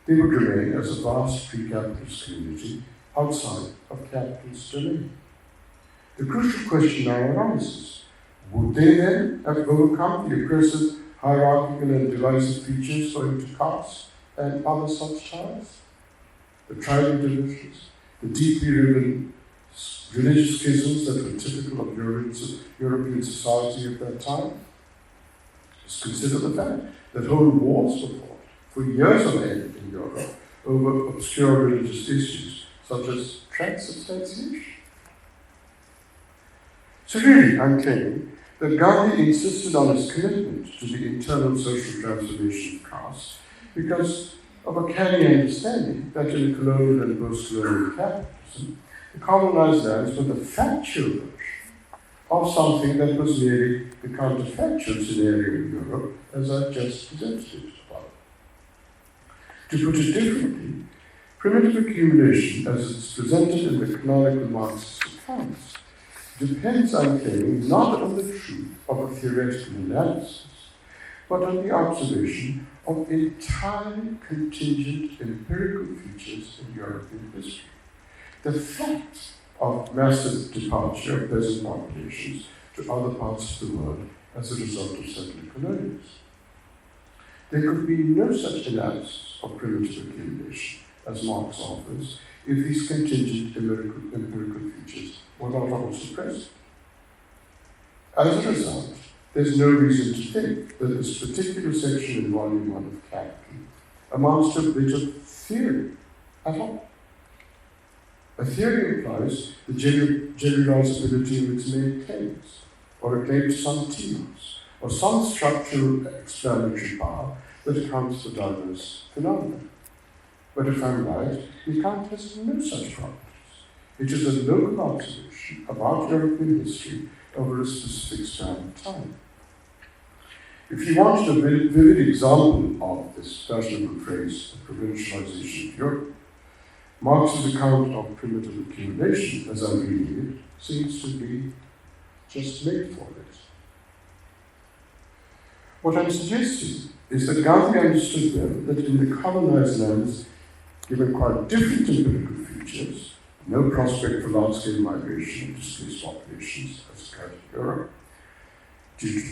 They would remain as a vast pre-capitalist community outside of capitalist domain. The crucial question now arises: would they then have overcome the oppressive, hierarchical and divisive features owing to caste and other such ties? The tribal divisions, the deeply rooted religious schisms that were typical of European society at that time? Just consider the fact that whole wars were fought for years on end in Europe over obscure religious issues such as transubstantiation. So really, I'm claiming that Gandhi insisted on his commitment to the internal social transformation of caste because of a canny understanding that in colonial and post-colonial capitalism, the colonized lands were the factual version of something that was merely the counterfactual scenario in Europe, as I just presented it above. To put it differently, primitive accumulation, as it's presented in the canonical Marxist accounts, depends, I'm claiming, not on the truth of a theoretical analysis, but on the observation of entirely contingent empirical features in European history. The fact of massive departure of peasant populations to other parts of the world as a result of settler colonialism. There could be no such analysis of primitive accumulation as Marx offers if these contingent empirical features were not also present. As a result, there's no reason to think that this particular section in Volume 1 of Capital amounts to a bit of theory at all. A theory implies the generalizability of its main claims, or a claim to some telos, or some structural explanatory power that accounts for diverse phenomena. But if I'm right, the account has no such properties. It is a local observation about European history over a specific span of time. If you want a vivid example of this fashionable phrase, the provincialization of Europe, Marx's account of primitive accumulation, as I'm reading it, seems to be just made for it. What I'm suggesting is that Gandhi understood then that in the colonized lands, given quite different empirical features, no prospect for large-scale migration of displaced populations as occurred in Europe, due to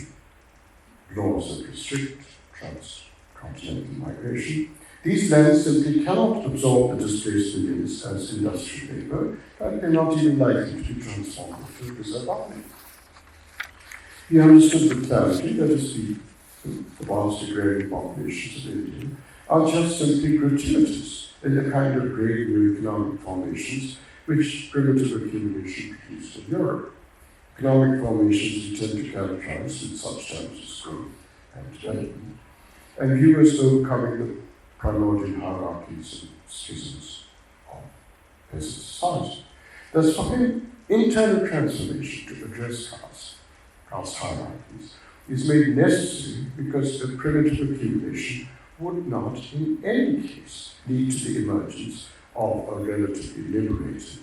laws that restrict transcontinental migration, These lands simply cannot absorb the displaced millions as industrial labour, and they're not even likely to be transformed into a reserve army. He understood with clarity that the vast agrarian populations of India are just simply gratuitous in the kind of great new economic formations which primitive accumulation produced in Europe. Economic formations we tend to characterize with such terms as growth and development, and view as overcoming the primordial hierarchies and schisms of peasant society. Thus, for him, internal transformation to address caste hierarchies is made necessary because the primitive accumulation would not, in any case, lead to the emergence of a relatively liberated,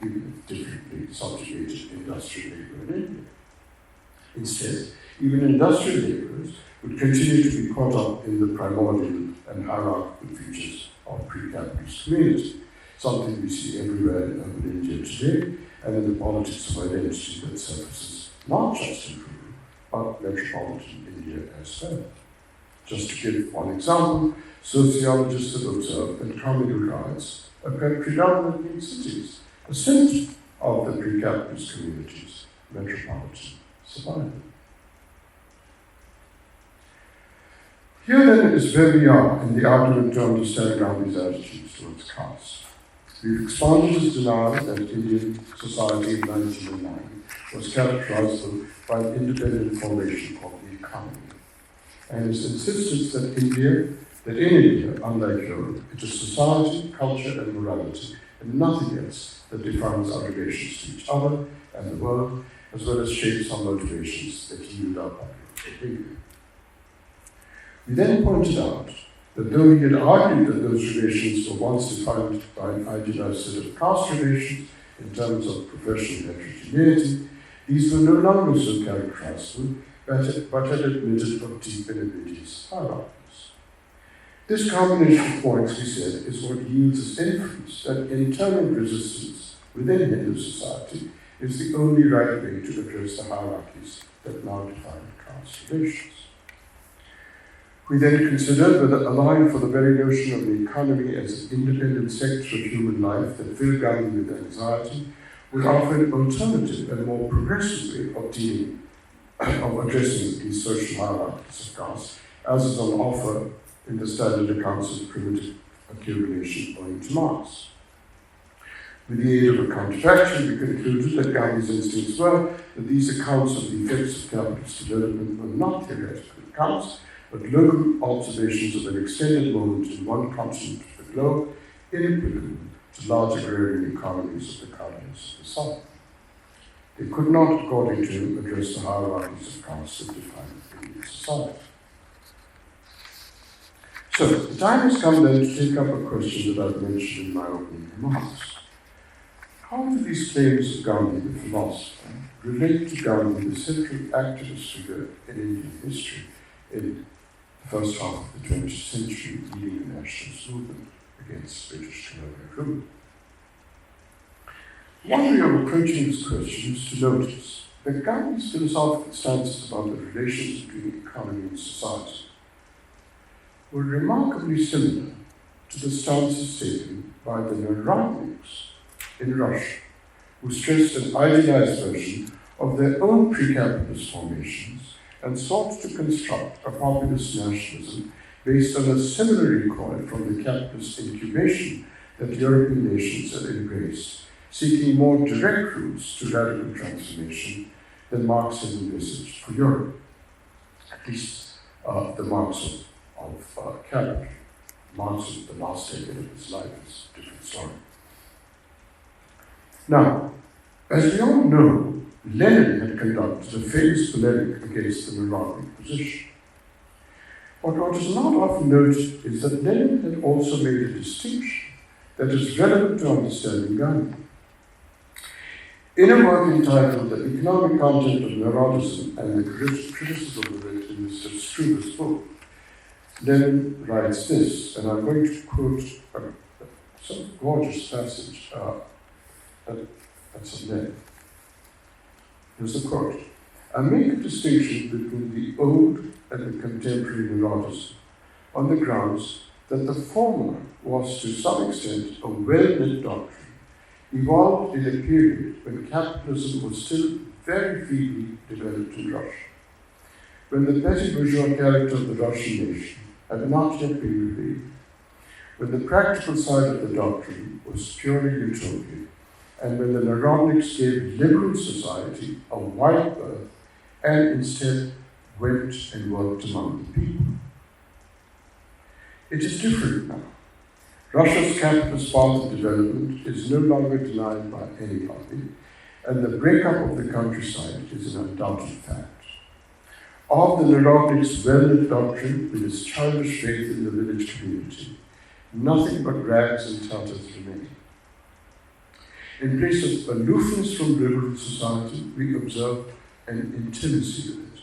even if differently subjugated industrial labour in India. Instead, even industrial labourers would continue to be caught up in the primordial and hierarchical features of pre-capitalist community, something we see everywhere in urban India today, and in the politics of identity that surfaces not just in rural, but metropolitan India as well. Just to give one example, sociologists have observed that communal riots occur predominantly in cities, a symptom of the pre-capitalist community's metropolitan survival. Here then is where we are in the argument to understand Gandhi's attitudes towards caste. We've expanded his denial that Indian society in 1909 was characterized by an independent formation called the economy, and his insistence that in India, unlike Europe, it is society, culture, and morality, and nothing else that defines our relations to each other and the world, as well as shapes our motivations that yield our popular behavior. We then pointed out that though he had argued that those relations were once defined by an idealized set of caste relations in terms of professional heterogeneity, these were no longer so characterizable, but had admitted of deep and invidious hierarchies. This combination of points, we said, is what yields us inference that internal resistance within Hindu society is the only right way to address the hierarchies that now define caste relations. We then considered whether allowing for the very notion of the economy as an independent sector of human life that filled Gandhi with anxiety would offer an alternative and more progressive way of addressing these social hierarchies of caste, as is on offer in the standard accounts of primitive accumulation owing to Marx. With the aid of a counterfactual, we concluded that Gandhi's instincts were that these accounts of the effects of capitalist development were not theoretical accounts, but local observations of an extended moment in one continent of the globe, inapplicable to large agrarian economies of the colonies of the South. They could not, according to him, address the hierarchies of caste that define Indian society. So, the time has come then to take up a question that I've mentioned in my opening remarks. How do these claims of Gandhi, the philosopher, relate to Gandhi, the central activist figure in Indian history in the first half of the 20th century, leading the nationalist movement against British colonial rule? One way of approaching this question is to notice that Gandhi's philosophical stances about the relations between economy and society were remarkably similar to the stances taken by the Narodniks in Russia, who stressed an idealized version of their own pre-capitalist formations and sought to construct a populist nationalism based on a similar recoil from the capitalist incubation that European nations had embraced, seeking more direct routes to radical transformation than Marx had envisaged for Europe, at least the Marx of capital. Marx in the last decade of his life is a different story. Now, as we all know, Lenin had conducted a famous polemic against the Narodnik position. But what is not often noted is that Lenin had also made a distinction that is relevant to understanding Gandhi. In a work entitled The Economic Content of Narodism and the Criticism of it in Mr. Struve's book, Lenin writes this, and I'm going to quote some gorgeous passage that's Lenin. Here's the quote. I make a distinction between the old and the contemporary Narodism on the grounds that the former was to some extent a well-knit doctrine, evolved in a period when capitalism was still very feebly developed in Russia, when the petty bourgeois character of the Russian nation had not yet been revealed, when the practical side of the doctrine was purely utopian, and when the Narodniks gave liberal society a wide berth and instead went and worked among the people. It is different now. Russia's capitalist path of development is no longer denied by anybody, and the breakup of the countryside is an undoubted fact. Of the Narodniks' well-knit doctrine with its childish faith in the village community, nothing but rags and tatters remain. In place of aloofness from liberal society, we observe an intimacy with it.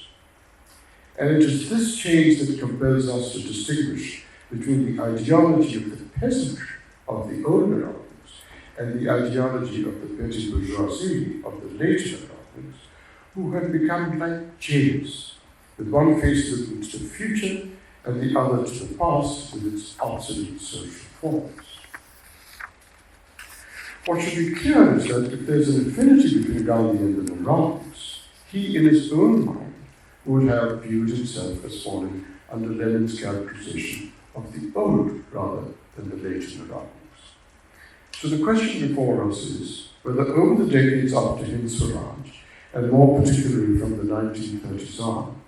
And it is this change that compels us to distinguish between the ideology of the peasantry of the old Narodniks and the ideology of the petty bourgeoisie of the later Narodniks, who had become like jails, with one face looking to the future and the other to the past with its obsolete social forms. What should be clear is that if there's an affinity between Gandhi and the Narodniks, he in his own mind would have viewed himself as falling under Lenin's characterization of the old rather than the later Narodniks. So the question before us is whether over the decades after Hind Swaraj, and more particularly from the 1930s on,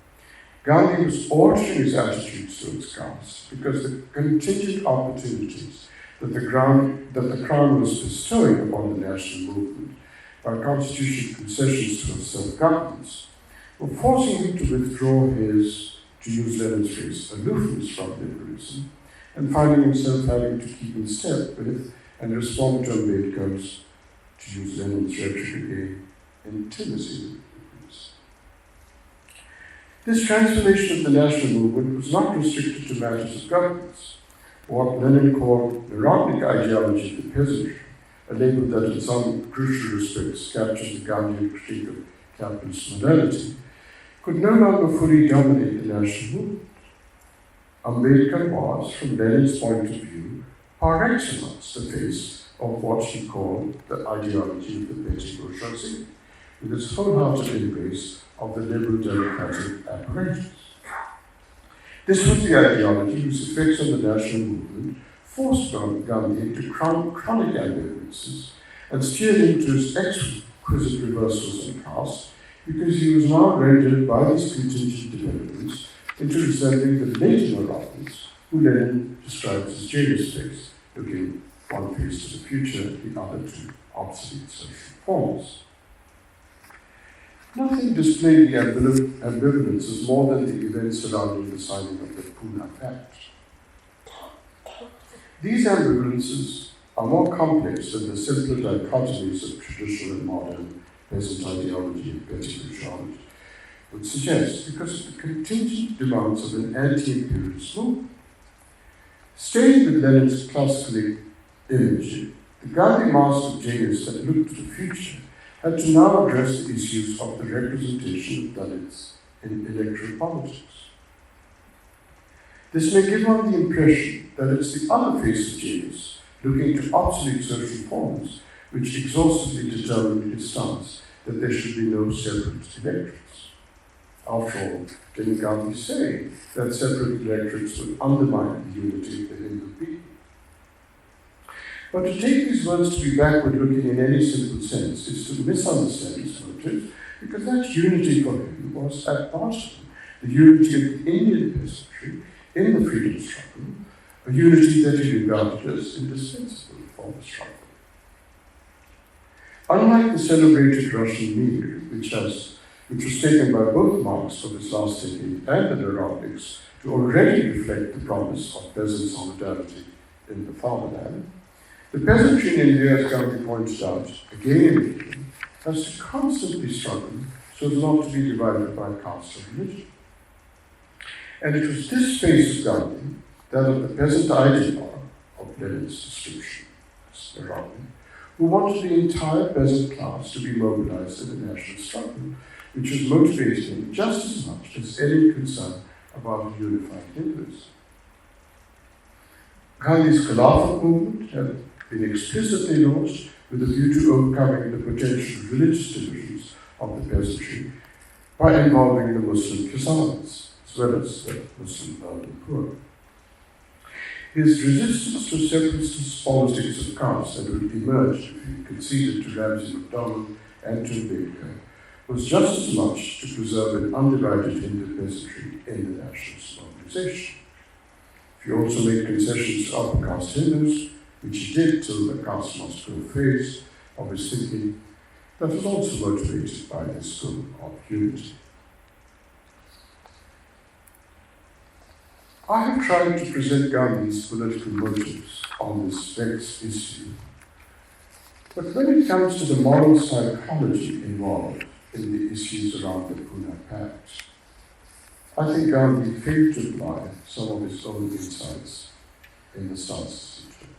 Gandhi was altering his attitudes towards caste because the contingent opportunities that the Crown was bestowing upon the national movement by constitutional concessions towards self-governance were forcing him to withdraw his, to use Lenin's phrase, aloofness from liberalism, and finding himself having to keep in step with and respond to Ambedkar's, to use Lenin's rhetoric again, intimacy with liberalism. This transformation of the national movement was not restricted to matters of governance. What Lenin called Narodnik ideology of the peasantry, a label that in some crucial respects captures the Gandhian critique of capitalist modernity, could no longer fully dominate the national movement. Ambedkar was, from Lenin's point of view, par excellence the face of what he called the ideology of the petty bourgeoisie, with its wholehearted embrace of the liberal democratic apparatus. This was the ideology whose effects on the national movement forced Gandhi into chronic ambivalences and steered him to his exquisite reversals on caste, because he was now rendered by these contingent developments into resembling the later Narodniks, who Lenin describes as jailers' face, looking one face to the future, the other to obsolete social forms. Nothing displayed the ambivalences more than the events surrounding the signing of the Pune Pact. These ambivalences are more complex than the simpler dichotomies of traditional and modern peasant ideology and petty bourgeoisie would suggest, because of the contingent demands of an anti-imperialist movement. Staying with Lenin's classical image, the Gandhi mask of genius that looked to the future had to now address the issues of the representation of Dalits in electoral politics. This may give one the impression that it's the other face of genius, looking to obsolete social forms, which exhaustively determined his stance that there should be no separate electorates. After all, didn't Gandhi say that separate electorates would undermine the unity of the Hindu people? But to take these words to be backward-looking in any simple sense is to misunderstand his motive, because that unity for him was, at bottom, the unity of the Indian peasantry in the freedom struggle, a unity that he regarded as indispensable for the struggle. Unlike the celebrated Russian meal, which was taken by both Marx for this last decade and the Narodniks to already reflect the promise of peasant solidarity in the fatherland, the peasantry in India, as Gandhi points out again and again, has to constantly struggle so as not to be divided by caste or religion. And it was this phase of Gandhi, that of the peasant ideologue of Lenin's description, as Narodnik, who wanted the entire peasant class to be mobilized in the national struggle, which was motivating him just as much as any concern about a unified Hinduism. Gandhi's Khilafat movement had been explicitly launched with a view to overcoming the potential religious divisions of the peasantry by involving the Muslim Kisans, as well as the Muslim urban poor. His resistance to separatist politics of caste that would emerge if he conceded to Ramsay MacDonald and to Ambedkar was just as much to preserve an undivided Hindu peasantry in the nationalist mobilization. If he also made concessions to upper caste Hindus, which he did till the caste must go phase of his thinking, that was also motivated by this goal of unity. I have tried to present Gandhi's political motives on this vexed issue, but when it comes to the moral psychology involved in the issues around the Pune Pact, I think Gandhi failed to apply some of his own insights in the stances he took.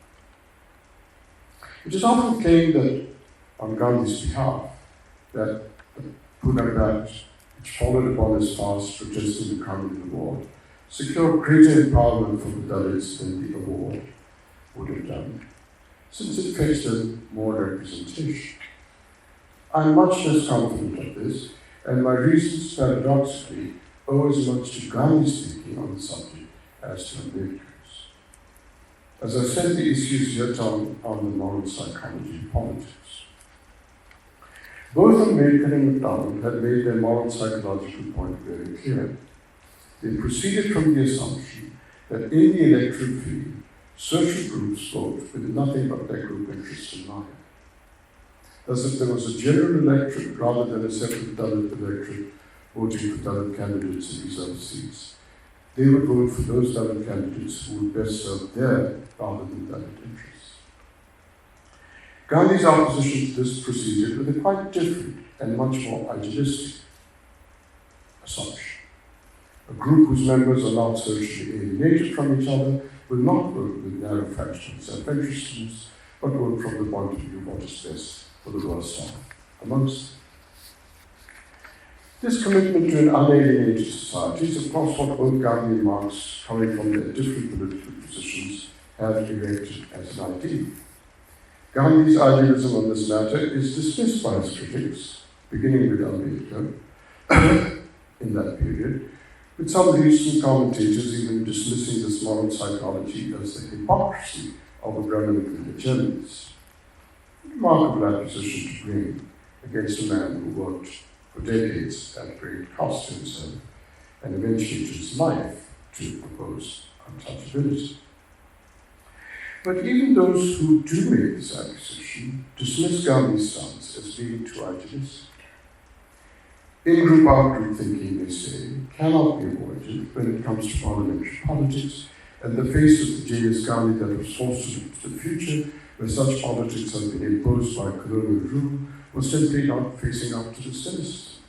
It is often claimed that, on Gandhi's behalf, that the Pune Pact, which followed upon his fast protesting the communal war, secured greater empowerment for the Dalits than the award would have done, since it fetched them more representation. I am much less confident of this, and my reasons paradoxically owe as much to Gandhi's thinking on the subject as to Ambedkar's. As I said, the issues yet on the moral psychology of politics. Both Ambedkar and MacDonald had made their moral psychological point very clear. They proceeded from the assumption that in the electoral field, social groups vote with nothing but their group interests in mind. Thus, if there was a general electorate rather than a separate Dalit electorate voting for Dalit candidates in reserved seats, they would vote for those Dalit candidates who would best serve their rather than Dalit interests. Gandhi's opposition to this proceeded with a quite different and much more idealistic assumption. A group whose members are not socially alienated from each other will not vote with narrow factional self-interestedness, but vote from the point of view of what is best for the worst off amongst them. This commitment to an unalienated society is, of course, what both Gandhi and Marx, coming from their different political positions, have erected as an ideal. Gandhi's idealism on this matter is dismissed by his critics, beginning with Ambedkar in that period, with some recent commentators even dismissing this moral psychology as the hypocrisy of a Brahminical journalist. Remarkable acquisition to bring against a man who worked for decades at great cost to himself and eventually to his life to oppose untouchability. But even those who do make this acquisition dismiss Gandhi's stance as being too idealistic. In-group, out-group thinking, they say, cannot be avoided when it comes to parliamentary politics, and the face of the J.S. Gandhi that was forced to look to the future, where such politics have been imposed by colonial rule, was simply not facing up to the cynicism.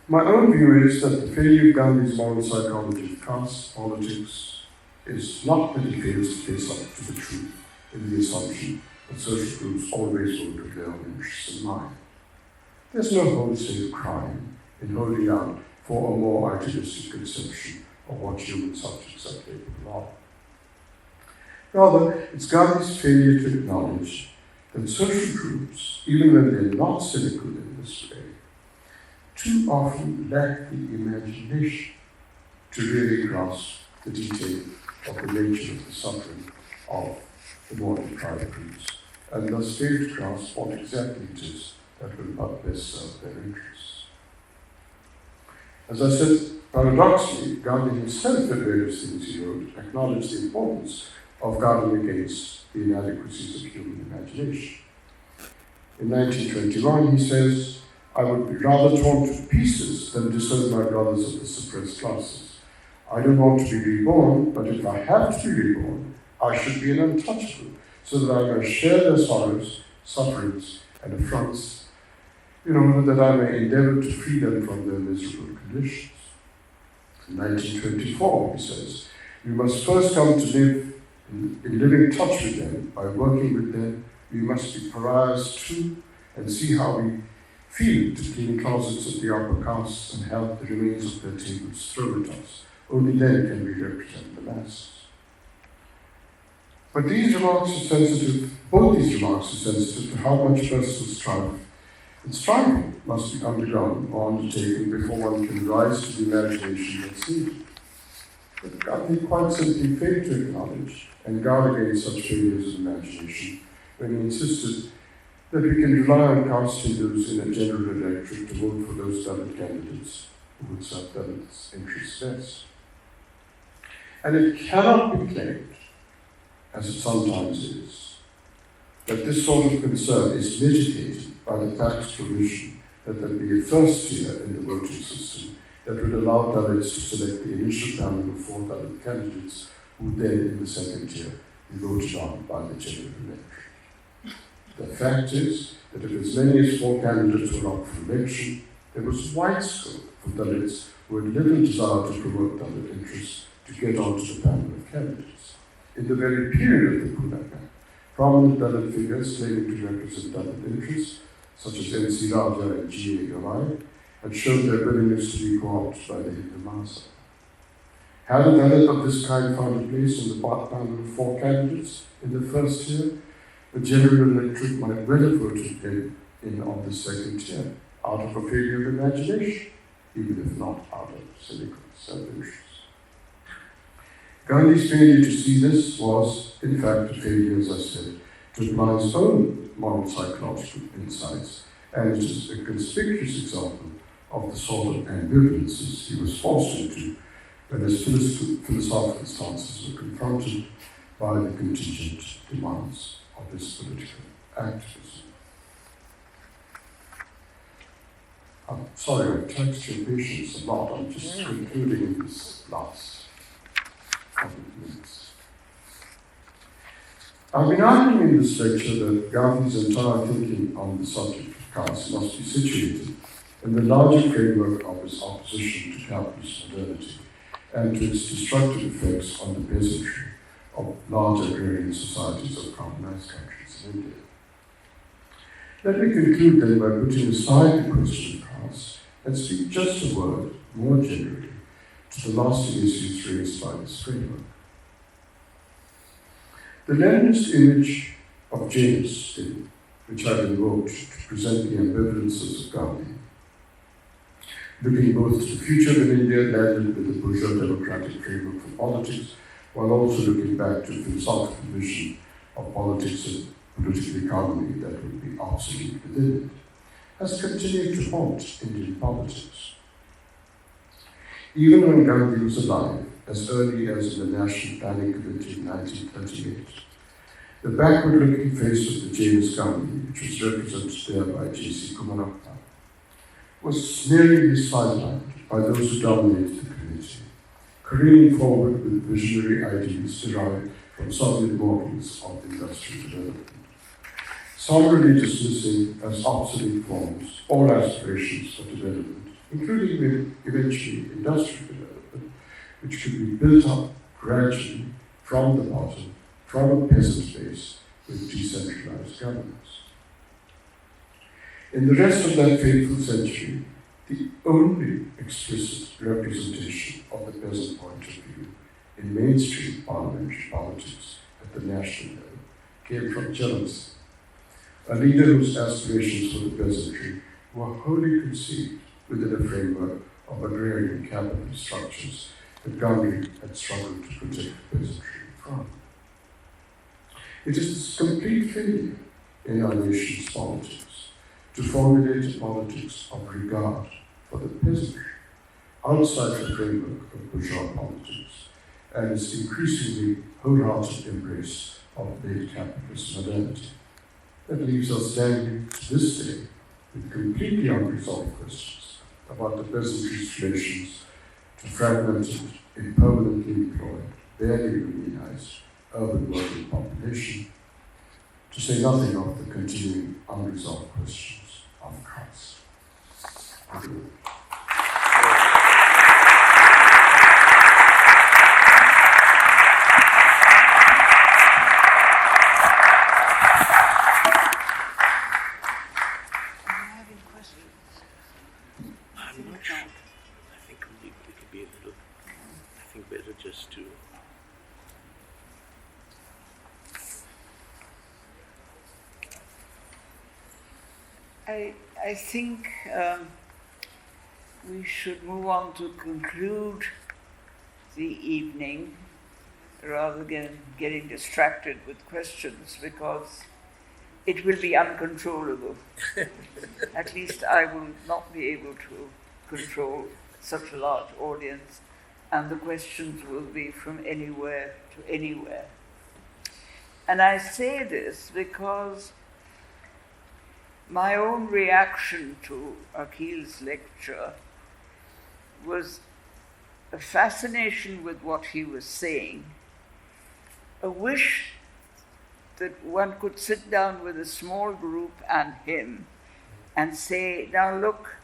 My own view is that the failure of Gandhi's moral psychology of caste politics is not that he fails to face up to the truth in the assumption that social groups always vote with their own interests in mind. There's no wholesale crime in holding out for a more idealistic conception of what human subjects are capable of. Rather, it's Gandhi's failure to acknowledge that social groups, even when they're not cynical in this way, too often lack the imagination to really grasp the detail of the nature of the suffering of the more deprived groups, and thus fail to grasp what exactly it is that will but best serve their interests. As I said, paradoxically, Gandhi himself, at various things he wrote, acknowledged the importance of guarding against the inadequacies of human imagination. In 1921, he says, "I would be rather torn to pieces than disown my brothers of the suppressed classes. I don't want to be reborn, but if I have to be reborn, I should be an untouchable, so that I may share their sorrows, sufferings, and affronts, in order that I may endeavor to free them from their miserable conditions." In 1924, he says, "We must first come to live in living touch with them. By working with them, we must be pariahs too, and see how we feel to clean closets of the upper castes and have the remains of their tables thrown at us, Only then can we represent the masses. But these remarks are sensitive, both these remarks are sensitive to how much personal strife and striving must be undergone or undertaken before one can rise to the imagination that's needed. But Gandhi quite simply failed to acknowledge and guard against such failures of imagination when he insisted that we can rely on caste Hindus in a general electorate to vote for those Dalit candidates who would serve Dalits' interests best. And it cannot be claimed, as it sometimes is, that this sort of concern is mitigated by the tax provision that there be a first tier in the voting system that would allow Dalits to select the initial panel of 4 Dalit candidates who then, in the second tier, be voted on by the general electorate. The fact is that if as many as 4 candidates were up for election, there was wide scope for Dalits who had little desire to promote Dalit interests to get onto the panel of candidates. In the very period of the Punaka, prominent Dalit figures claiming to represent Dalit interests, such as N.C. Raja and G.A. Gawai, had shown their willingness to be co-opted by the Hindu Mahasabha. Had a Dalit of this kind found a place in the panel of 4 candidates in the first tier, the general electorate might well have voted him in on the second tier, out of a failure of imagination, even if not out of cynical self-interest. Gandhi's failure to see this was, in fact, a failure, as I said, to apply his own moral psychological insights, and it is a conspicuous example of the sort of ambivalences he was forced into when his philosophical stances were confronted by the contingent demands of this political activism. I'm sorry, I've taxed your patience a lot. I'm just concluding in this last couple of minutes. I've been arguing in this lecture that Gandhi's entire thinking on the subject of caste must be situated in the larger framework of his opposition to capitalist modernity and to its destructive effects on the peasantry of large agrarian societies of colonized countries in India. Let me conclude then by putting aside the question of caste and speak just a word, more generally, to the lasting issues raised by this framework. The Leninist image of James, which I've invoked to present the ambivalences of Gandhi, looking both to the future of India, landed with a bourgeois democratic framework for politics, while also looking back to a philosophical vision of politics and political economy that would be obsolete within it, has continued to haunt Indian politics. Even when Gandhi was alive, as early as in the National Planning Committee in 1938, the backward-looking face of the James Gandhi, which was represented there by J.C. Kumarappa, was sneeringly sidelined by those who dominated the committee, careening forward with visionary ideas derived from Soviet models of industrial development, summarily dismissing as obsolete forms all aspirations for development, including eventually industrial development, which could be built up gradually from the bottom, from a peasant base with decentralized governance. In the rest of that fateful century, the only explicit representation of the peasant point of view in mainstream parliamentary politics at the national level came from Jalansi, a leader whose aspirations for the peasantry were wholly conceived within a framework of agrarian capitalist structures that Gandhi had struggled to protect the peasantry from. It is this complete failure in our nation's politics to formulate a politics of regard for the peasantry outside the framework of bourgeois politics and its increasingly wholehearted embrace of late capitalist modernity that leaves us dangling to this day with completely unresolved questions about the peasantry's relations to fragmented, impermanently employed, barely unionized urban working population, to say nothing of the continuing unresolved questions of caste. Thank you. I'm not sure. I think we could be a little think better just to... I think we should move on to conclude the evening rather than getting distracted with questions, because it will be uncontrollable. At least I will not be able to control such a large audience, and the questions will be from anywhere to anywhere. And I say this because my own reaction to Akeel's lecture was a fascination with what he was saying, a wish that one could sit down with a small group and him and say, now look,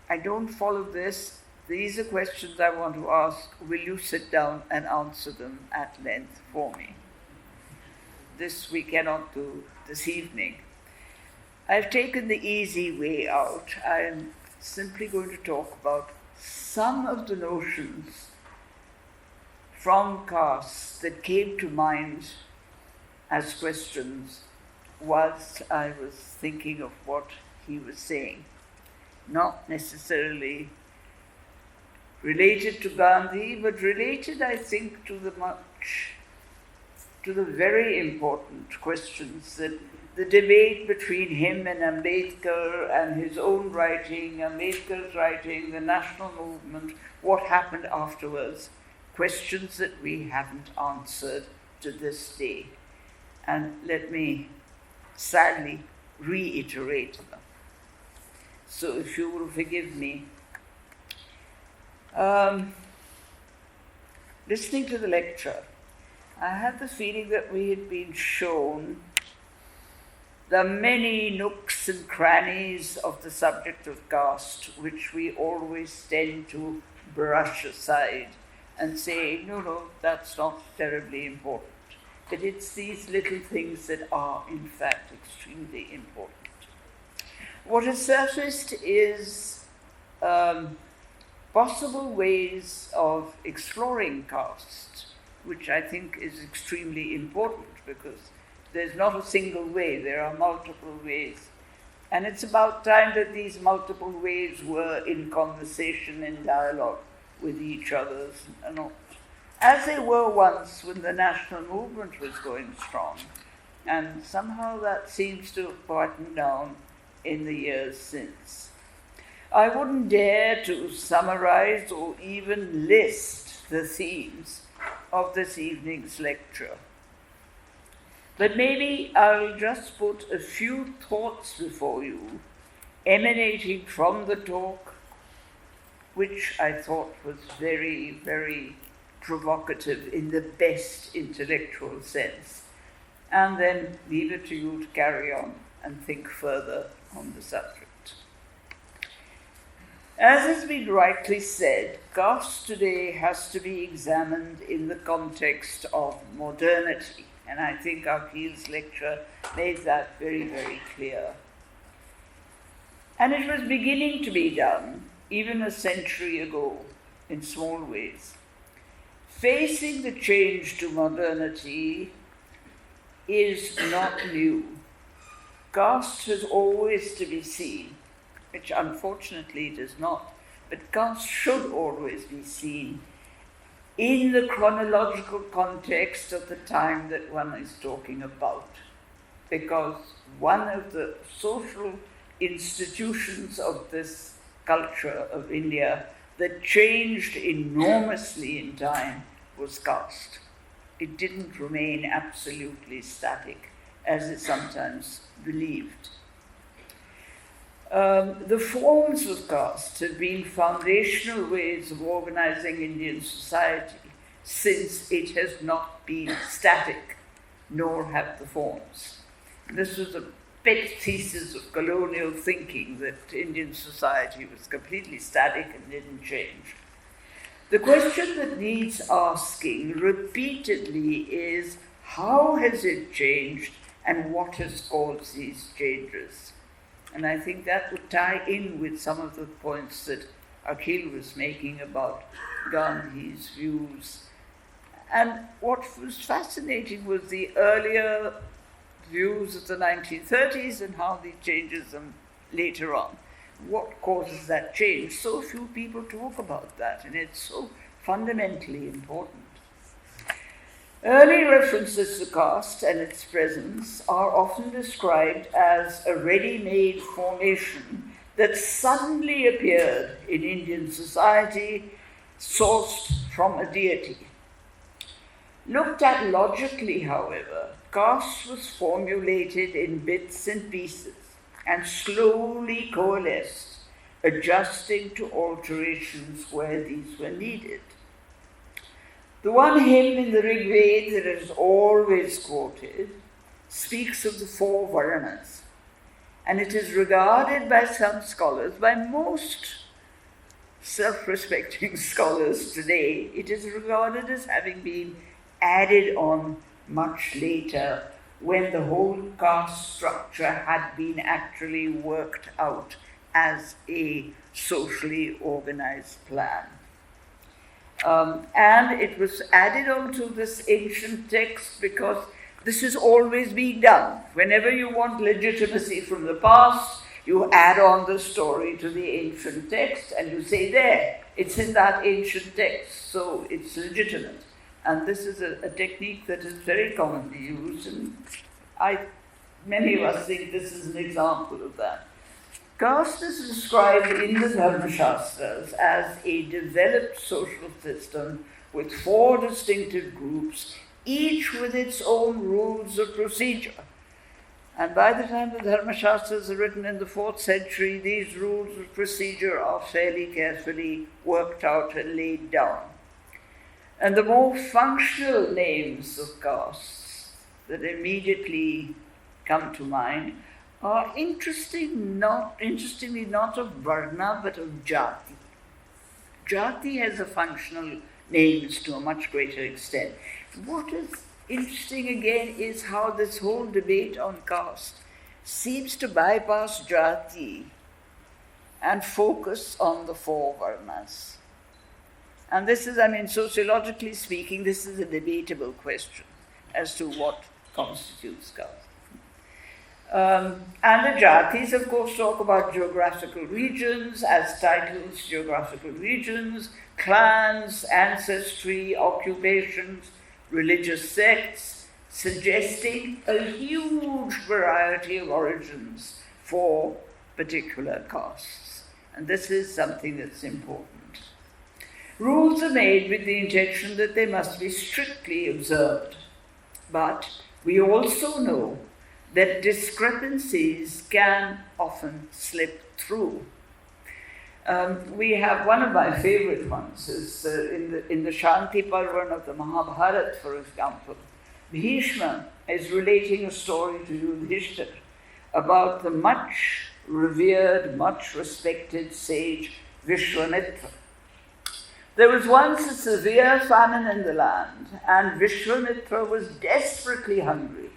I don't follow this. These are questions I want to ask. Will you sit down and answer them at length for me? This we cannot do this evening. I've taken the easy way out. I am simply going to talk about some of the notions from caste that came to mind as questions whilst I was thinking of what he was saying. Not necessarily related to Gandhi, but related, I think, to the very important questions that the debate between him and Ambedkar and his own writing, Ambedkar's writing, the national movement, what happened afterwards, questions that we haven't answered to this day. And let me sadly reiterate them. So if you will forgive me, listening to the lecture, I had the feeling that we had been shown the many nooks and crannies of the subject of caste, which we always tend to brush aside and say, no, that's not terribly important. But it's these little things that are, in fact, extremely important. What has surfaced is possible ways of exploring caste, which I think is extremely important, because there's not a single way, there are multiple ways. And it's about time that these multiple ways were in conversation, in dialogue with each other, and not as they were once when the national movement was going strong. And somehow that seems to have quietened down in the years since. I wouldn't dare to summarize or even list the themes of this evening's lecture. But maybe I'll just put a few thoughts before you, emanating from the talk, which I thought was very, very provocative in the best intellectual sense, and then leave it to you to carry on and think further on the subject. As has been rightly said, caste today has to be examined in the context of modernity, and I think Akeel's lecture made that very, very clear. And it was beginning to be done even a century ago in small ways. Facing the change to modernity is not new. Caste has always to be seen, which unfortunately does not, but caste should always be seen in the chronological context of the time that one is talking about. Because one of the social institutions of this culture of India that changed enormously in time was caste. It didn't remain absolutely static, as is sometimes believed. The forms of caste have been foundational ways of organizing Indian society since it has not been static, nor have the forms. This was a pet thesis of colonial thinking, that Indian society was completely static and didn't change. The question that needs asking repeatedly is, how has it changed and what has caused these changes? And I think that would tie in with some of the points that Akeel was making about Gandhi's views. And what was fascinating was the earlier views of the 1930s and how he changes them later on. What causes that change? So few people talk about that, and it's so fundamentally important. Early references to caste and its presence are often described as a ready-made formation that suddenly appeared in Indian society, sourced from a deity. Looked at logically, however, caste was formulated in bits and pieces and slowly coalesced, adjusting to alterations where these were needed. The one hymn in the Rig Veda that is always quoted speaks of the 4 Varnas, and it is regarded by some scholars, by most self-respecting scholars today, it is regarded as having been added on much later, when the whole caste structure had been actually worked out as a socially organized plan. And it was added onto this ancient text because this is always being done. Whenever you want legitimacy from the past, you add on the story to the ancient text and you say, there, it's in that ancient text, so it's legitimate. And this is a technique that is very commonly used, and many of us think this is an example of that. Caste is described in the Dharma Shastras as a developed social system with 4 distinctive groups, each with its own rules of procedure. And by the time the Dharma Shastras are written in the 4th century, these rules of procedure are fairly carefully worked out and laid down. And the more functional names of castes that immediately come to mind are interestingly not of Varna but of Jati. Jati has a functional names to a much greater extent. What is interesting again is how this whole debate on caste seems to bypass Jati and focus on the 4 Varnas. And this is, sociologically speaking, this is a debatable question as to what constitutes caste. And the Jatis, of course, talk about geographical regions as titles, geographical regions, clans, ancestry, occupations, religious sects, suggesting a huge variety of origins for particular castes. And this is something that's important. Rules are made with the intention that they must be strictly observed. But we also know that discrepancies can often slip through. We have one of my favorite ones is in the Shanti Parvan of the Mahabharata, for example. Bhishma is relating a story to Yudhishthira about the much revered, much respected sage Vishwamitra. There was once a severe famine in the land, and Vishwamitra was desperately hungry.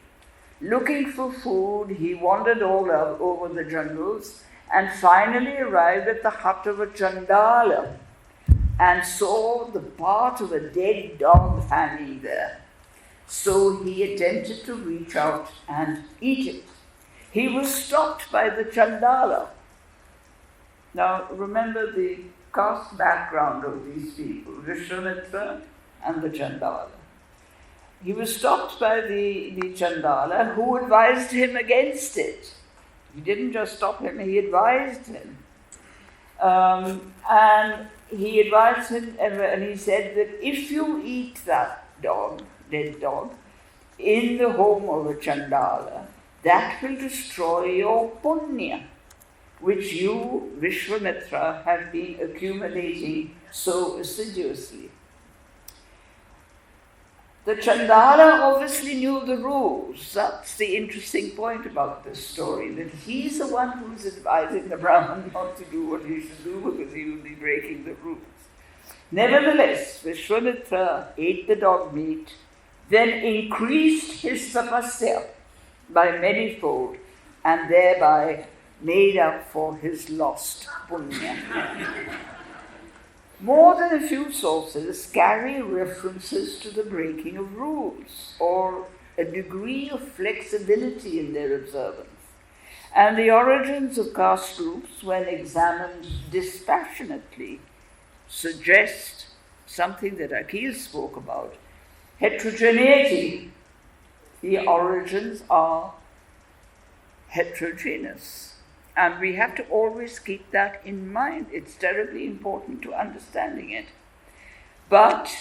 Looking for food, he wandered all over the jungles and finally arrived at the hut of a Chandala and saw the part of a dead dog hanging there. So he attempted to reach out and eat it. He was stopped by the Chandala. Now remember the caste background of these people, Vishwamitra and the Chandala. He was stopped by the Chandala, who advised him against it. He didn't just stop him, he advised him. And he advised him, and he said that if you eat that dog, dead dog, in the home of a Chandala, that will destroy your punya, which you, Vishwamitra, have been accumulating so assiduously. The Chandala obviously knew the rules. That's the interesting point about this story, that he's the one who's advising the Brahman not to do what he should do because he will be breaking the rules. Nevertheless, Vishwamitra ate the dog meat, then increased his tapasya by manyfold, and thereby made up for his lost punya. More than a few sources carry references to the breaking of rules or a degree of flexibility in their observance. And the origins of caste groups, when examined dispassionately, suggest something that Akeel spoke about, heterogeneity. The origins are heterogeneous. And we have to always keep that in mind. It's terribly important to understanding it. But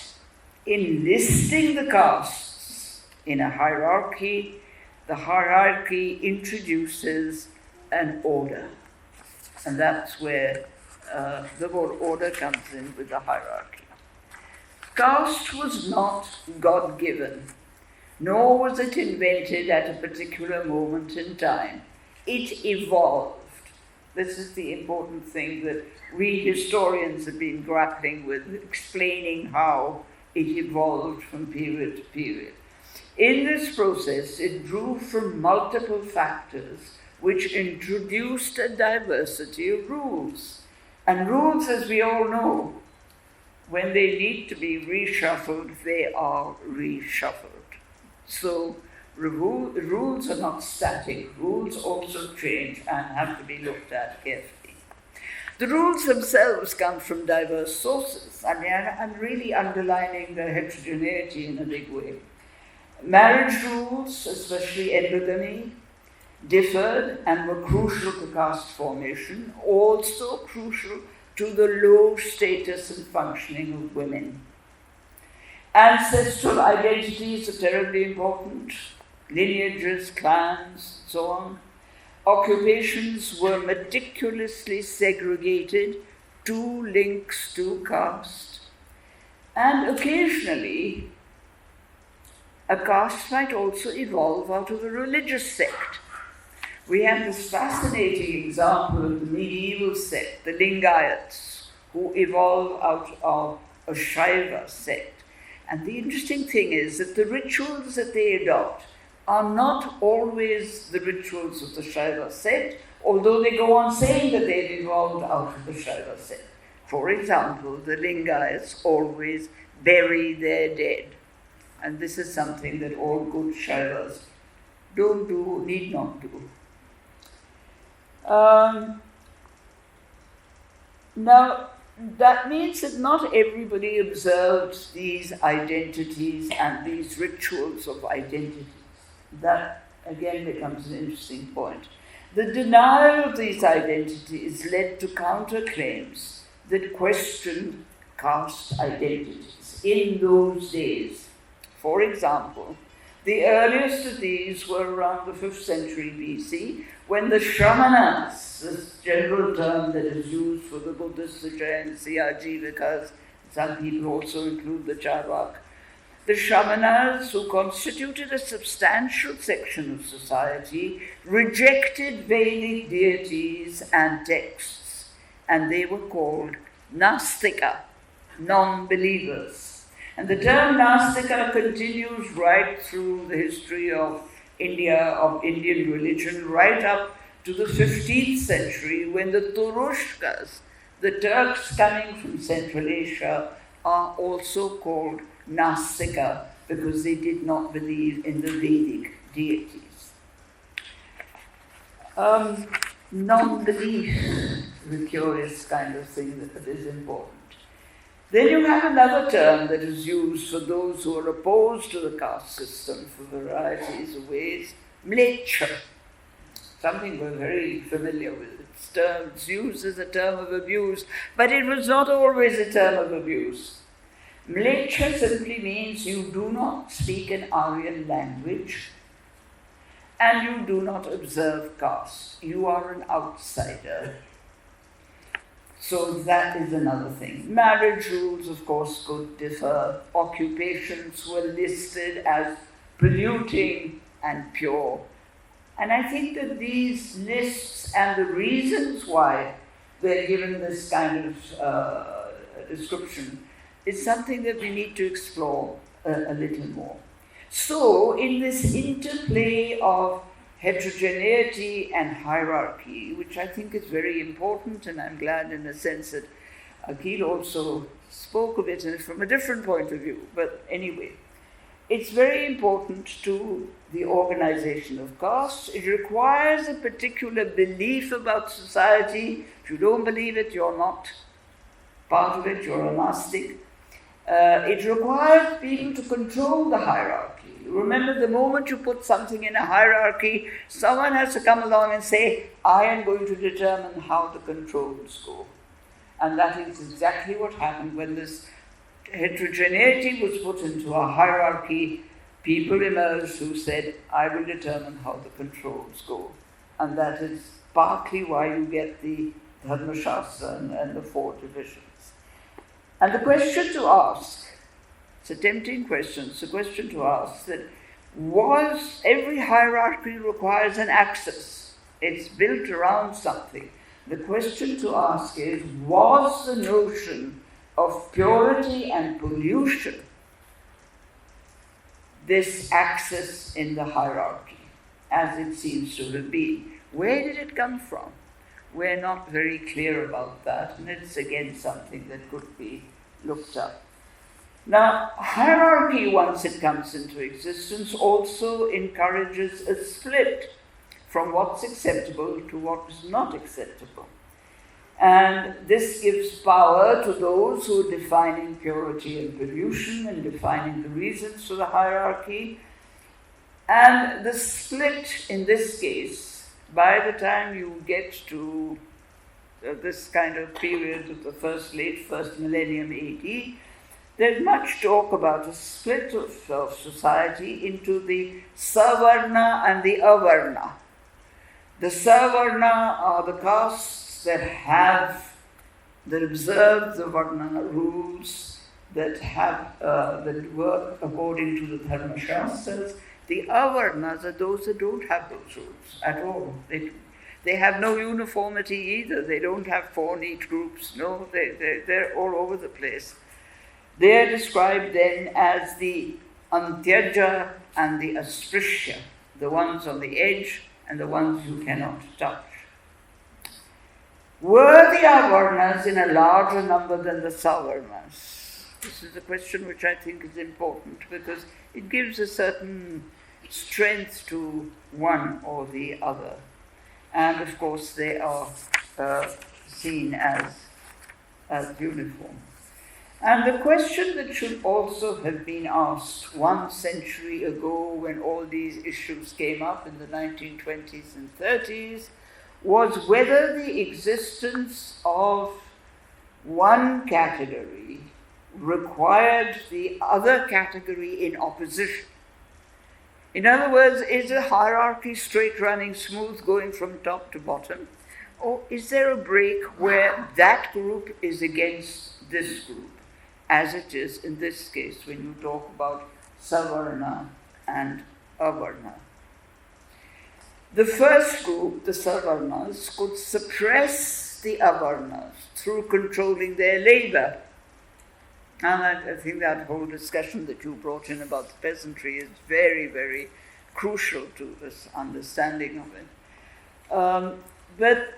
in listing the castes in a hierarchy, the hierarchy introduces an order. And that's where the word order comes in with the hierarchy. Caste was not God-given, nor was it invented at a particular moment in time. It evolved. This is the important thing that we historians have been grappling with, explaining how it evolved from period to period. In this process, it drew from multiple factors which introduced a diversity of rules. And rules, as we all know, when they need to be reshuffled, they are reshuffled. So rules are not static. Rules also change and have to be looked at carefully. The rules themselves come from diverse sources. I mean, I'm really underlining the heterogeneity in a big way. Marriage rules, especially endogamy, differed and were crucial to caste formation, also crucial to the low status and functioning of women. Ancestral identities are terribly important. Lineages, clans, so on. Occupations were meticulously segregated, two links to caste. And occasionally, a caste might also evolve out of a religious sect. We have this fascinating example of the medieval sect, the Lingayats, who evolve out of a Shaiva sect. And the interesting thing is that the rituals that they adopt are not always the rituals of the Shaiva sect, although they go on saying that they've evolved out of the Shaiva sect. For example, the Lingayats always bury their dead. And this is something that all good Shaivas don't do, need not do. Now, that means that not everybody observes these identities and these rituals of identities. That, again, becomes an interesting point. The denial of these identities led to counterclaims that questioned caste identities in those days. For example, the earliest of these were around the 5th century BC, when the Shamanas, this general term that is used for the Buddhists, the Jains, the Ajivikas, some people also include the Charvak, the Shamanas, who constituted a substantial section of society, rejected Vedic deities and texts, and they were called Nastika, non-believers. And the term Nastika continues right through the history of India, of Indian religion, right up to the 15th century, when the Turushkas, the Turks coming from Central Asia, are also called Nastika because they did not believe in the Vedic deities. Non-belief is a curious kind of thing that is important. Then you have another term that is used for those who are opposed to the caste system for varieties of ways, mlecha, something we're very familiar with. It's used as a term of abuse, but it was not always a term of abuse. Mlecha simply means you do not speak an Aryan language and you do not observe caste. You are an outsider. So that is another thing. Marriage rules, of course, could differ. Occupations were listed as polluting and pure. And I think that these lists and the reasons why they're given this kind of description is something that we need to explore a little more. So, in this interplay of heterogeneity and hierarchy, which I think is very important, and I'm glad in a sense that Akeel also spoke of it from a different point of view, but anyway, it's very important to the organization of caste. It requires a particular belief about society. If you don't believe it, you're not part of it, you're a Gnostic. It requires people to control the hierarchy. Remember, the moment you put something in a hierarchy, someone has to come along and say, I am going to determine how the controls go. And that is exactly what happened when this heterogeneity was put into a hierarchy. People emerged who said, I will determine how the controls go. And that is partly why you get the Dharma Shastra and the 4 divisions. And the question to ask, it's a tempting question, it's a question to ask that was every hierarchy requires an axis. It's built around something. The question to ask is, was the notion of purity and pollution this axis in the hierarchy, as it seems to have been? Where did it come from? We're not very clear about that, and it's again something that could be looked up. Now, hierarchy, once it comes into existence, also encourages a split from what's acceptable to what is not acceptable. And this gives power to those who are defining purity and pollution and defining the reasons for the hierarchy. And the split, in this case, by the time you get to this kind of period of the late first millennium AD, there's much talk about a split of society into the Savarna and the Avarna. The Savarna are the castes that observe the Varna rules, that work according to the Dharma Shastras. The Avarnas are those that don't have those rules at all. They have no uniformity either. They don't have 4 neat groups. No, they're all over the place. They are described then as the Antyaja and the Asprishya, the ones on the edge and the ones you cannot touch. Were the Avarnas in a larger number than the Savarnas? This is a question which I think is important because it gives a certain strength to one or the other. And of course they are seen as uniform. And the question that should also have been asked 1 century ago when all these issues came up in the 1920s and 30s was whether the existence of one category required the other category in opposition. In other words, is a hierarchy straight running, smooth, going from top to bottom? Or is there a break where that group is against this group, as it is in this case when you talk about Savarna and Avarna? The first group, the Savarnas, could suppress the Avarnas through controlling their labor. And I think that whole discussion that you brought in about the peasantry is very, very crucial to this understanding of it. But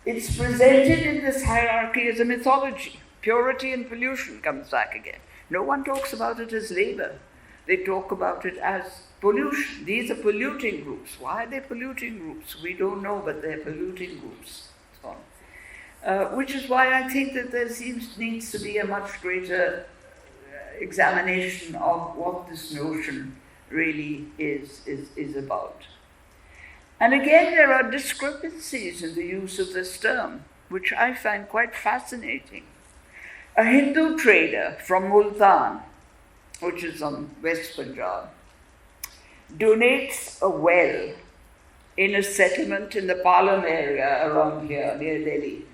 it's presented in this hierarchy as a mythology. Purity and pollution comes back again. No one talks about it as labor. They talk about it as pollution. These are polluting groups. Why are they polluting groups? We don't know, but they're polluting groups. Which is why I think that there needs to be a much greater examination of what this notion really is about. And again, there are discrepancies in the use of this term, which I find quite fascinating. A Hindu trader from Multan, which is on West Punjab, donates a well in a settlement in the Palam area around here, near Delhi.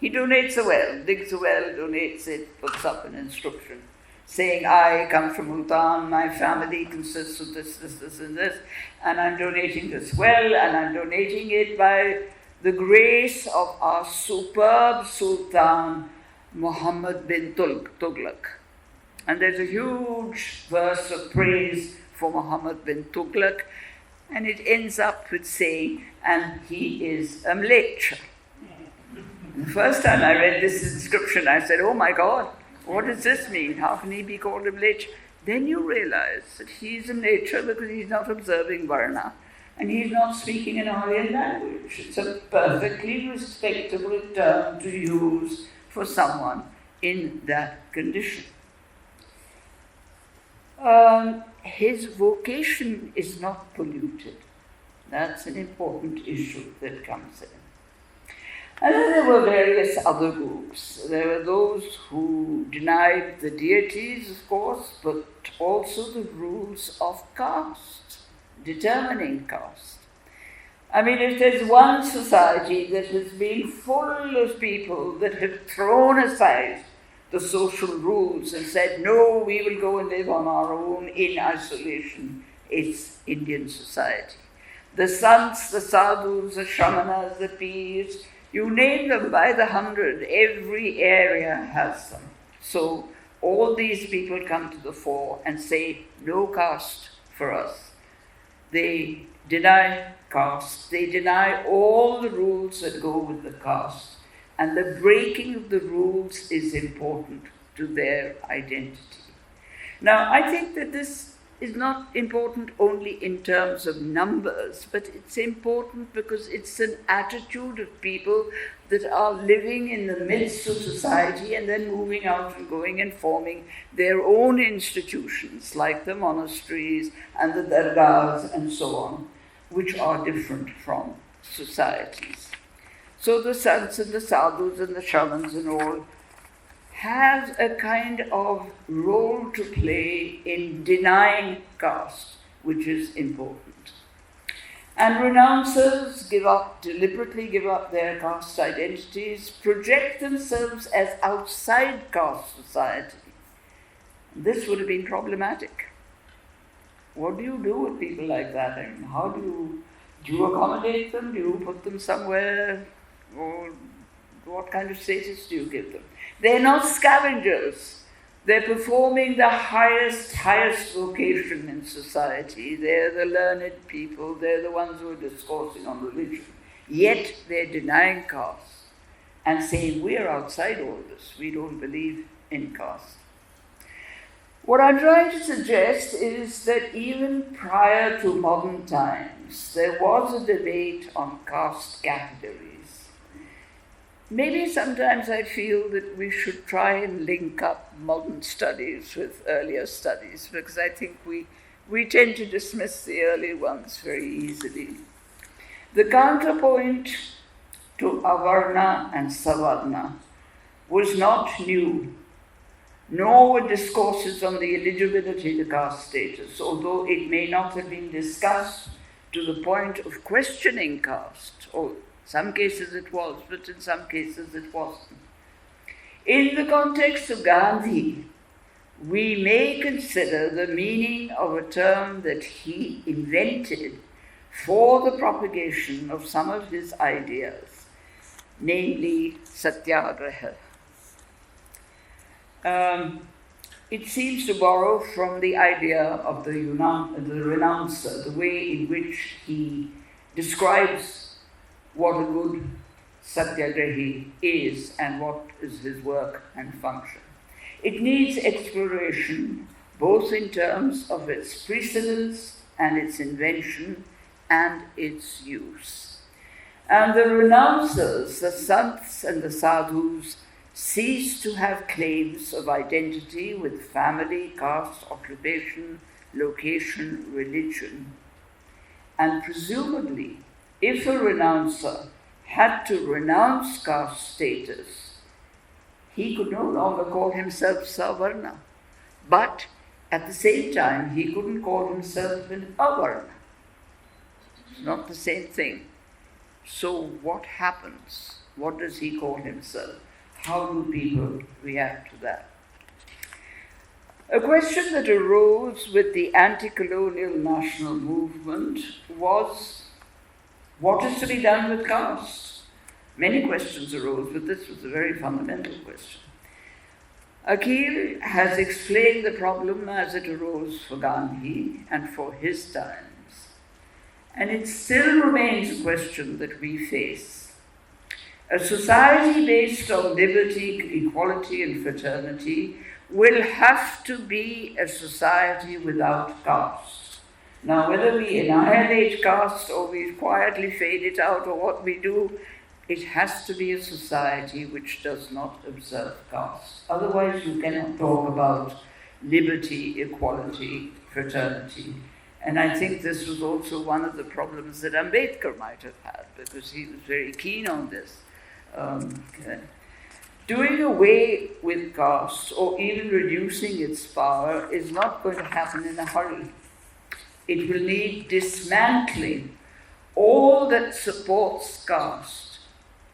He donates a well, digs a well, donates it, puts up an inscription saying, I come from Multan, my family consists of this, and this, and I'm donating this well, and I'm donating it by the grace of our superb Sultan, Muhammad bin Tughlaq. And there's a huge verse of praise for Muhammad bin Tughlaq, and it ends up with saying, and he is a mleccha. The first time I read this inscription, I said, oh my God, what does this mean? How can he be called a Mlech? Then you realize that he's a nature because he's not observing Varna and he's not speaking an Aryan language. It's a perfectly respectable term to use for someone in that condition. His vocation is not polluted. That's an important issue that comes in. And then there were various other groups. There were those who denied the deities, of course, but also the rules of caste, determining caste. I mean, if there's one society that has been full of people that have thrown aside the social rules and said, no, we will go and live on our own in isolation, it's Indian society. The sants, the sadhus, the shamanas, the peers, you name them by the 100, every area has them. So all these people come to the fore and say, no caste for us. They deny caste, they deny all the rules that go with the caste, and the breaking of the rules is important to their identity. Now, I think that this is not important only in terms of numbers, but it's important because it's an attitude of people that are living in the midst of society and then moving out and going and forming their own institutions, like the monasteries and the dargahs and so on, which are different from societies. So the sants and the sadhus and the shamans and all have a kind of role to play in denying caste, which is important. And renouncers deliberately give up their caste identities, project themselves as outside caste society. This would have been problematic. What do you do with people like that? I mean, how do you accommodate them? Do you put them somewhere? Or what kind of status do you give them? They're not scavengers. They're performing the highest vocation in society. They're the learned people. They're the ones who are discoursing on religion. Yet they're denying caste and saying, we're outside all this. We don't believe in caste. What I'm trying to suggest is that even prior to modern times, there was a debate on caste categories. Maybe sometimes I feel that we should try and link up modern studies with earlier studies, because I think we tend to dismiss the early ones very easily. The counterpoint to Avarna and Savarna was not new, nor were discourses on the eligibility to caste status, although it may not have been discussed to the point of questioning caste, or some cases it was, but in some cases it wasn't. In the context of Gandhi, we may consider the meaning of a term that he invented for the propagation of some of his ideas, namely satyagraha. It seems to borrow from the idea of the renouncer, the way in which he describes what a good satyagrahi is and what is his work and function. It needs exploration, both in terms of its precedence and its invention and its use. And the renouncers, the sants and the sadhus, cease to have claims of identity with family, caste, occupation, location, religion. And presumably, if a renouncer had to renounce caste status, he could no longer call himself Savarna. But at the same time, he couldn't call himself an Avarna. It's not the same thing. So what happens? What does he call himself? How do people react to that? A question that arose with the anti-colonial national movement was, what is to be done with caste? Many questions arose, but this was a very fundamental question. Akeel has explained the problem as it arose for Gandhi and for his times, and it still remains a question that we face. A society based on liberty, equality, and fraternity will have to be a society without caste. Now, whether we annihilate caste or we quietly fade it out or what we do, it has to be a society which does not observe caste. Otherwise, you cannot talk about liberty, equality, fraternity. And I think this was also one of the problems that Ambedkar might have had, because he was very keen on this. Doing away with caste or even reducing its power is not going to happen in a hurry. It will need dismantling all that supports caste,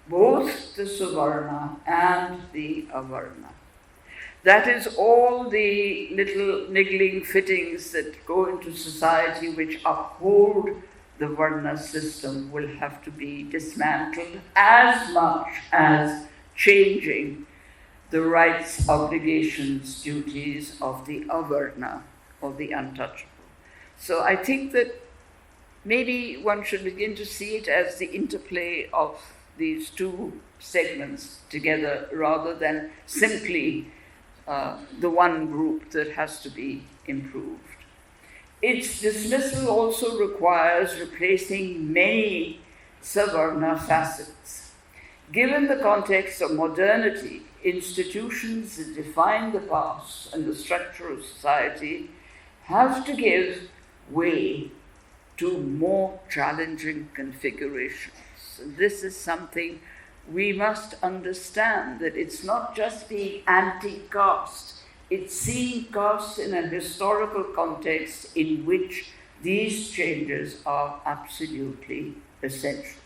both the Savarna and the Avarna. That is all the little niggling fittings that go into society which uphold the Varna system will have to be dismantled as much as changing the rights, obligations, duties of the Avarna, or the untouchable. So I think that maybe one should begin to see it as the interplay of these two segments together rather than simply the one group that has to be improved. Its dismissal also requires replacing many Savarna facets. Given the context of modernity, institutions that define the past and the structure of society have to give way to more challenging configurations. And this is something we must understand, that it's not just being anti-caste, it's seeing caste in a historical context in which these changes are absolutely essential.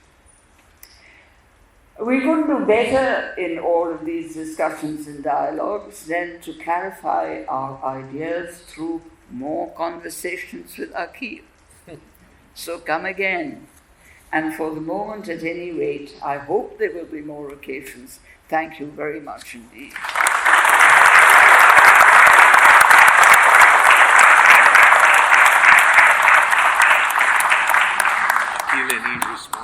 We couldn't do better in all of these discussions and dialogues than to clarify our ideas through more conversations with Akeel. So come again. And for the moment, at any rate, I hope there will be more occasions. Thank you very much indeed.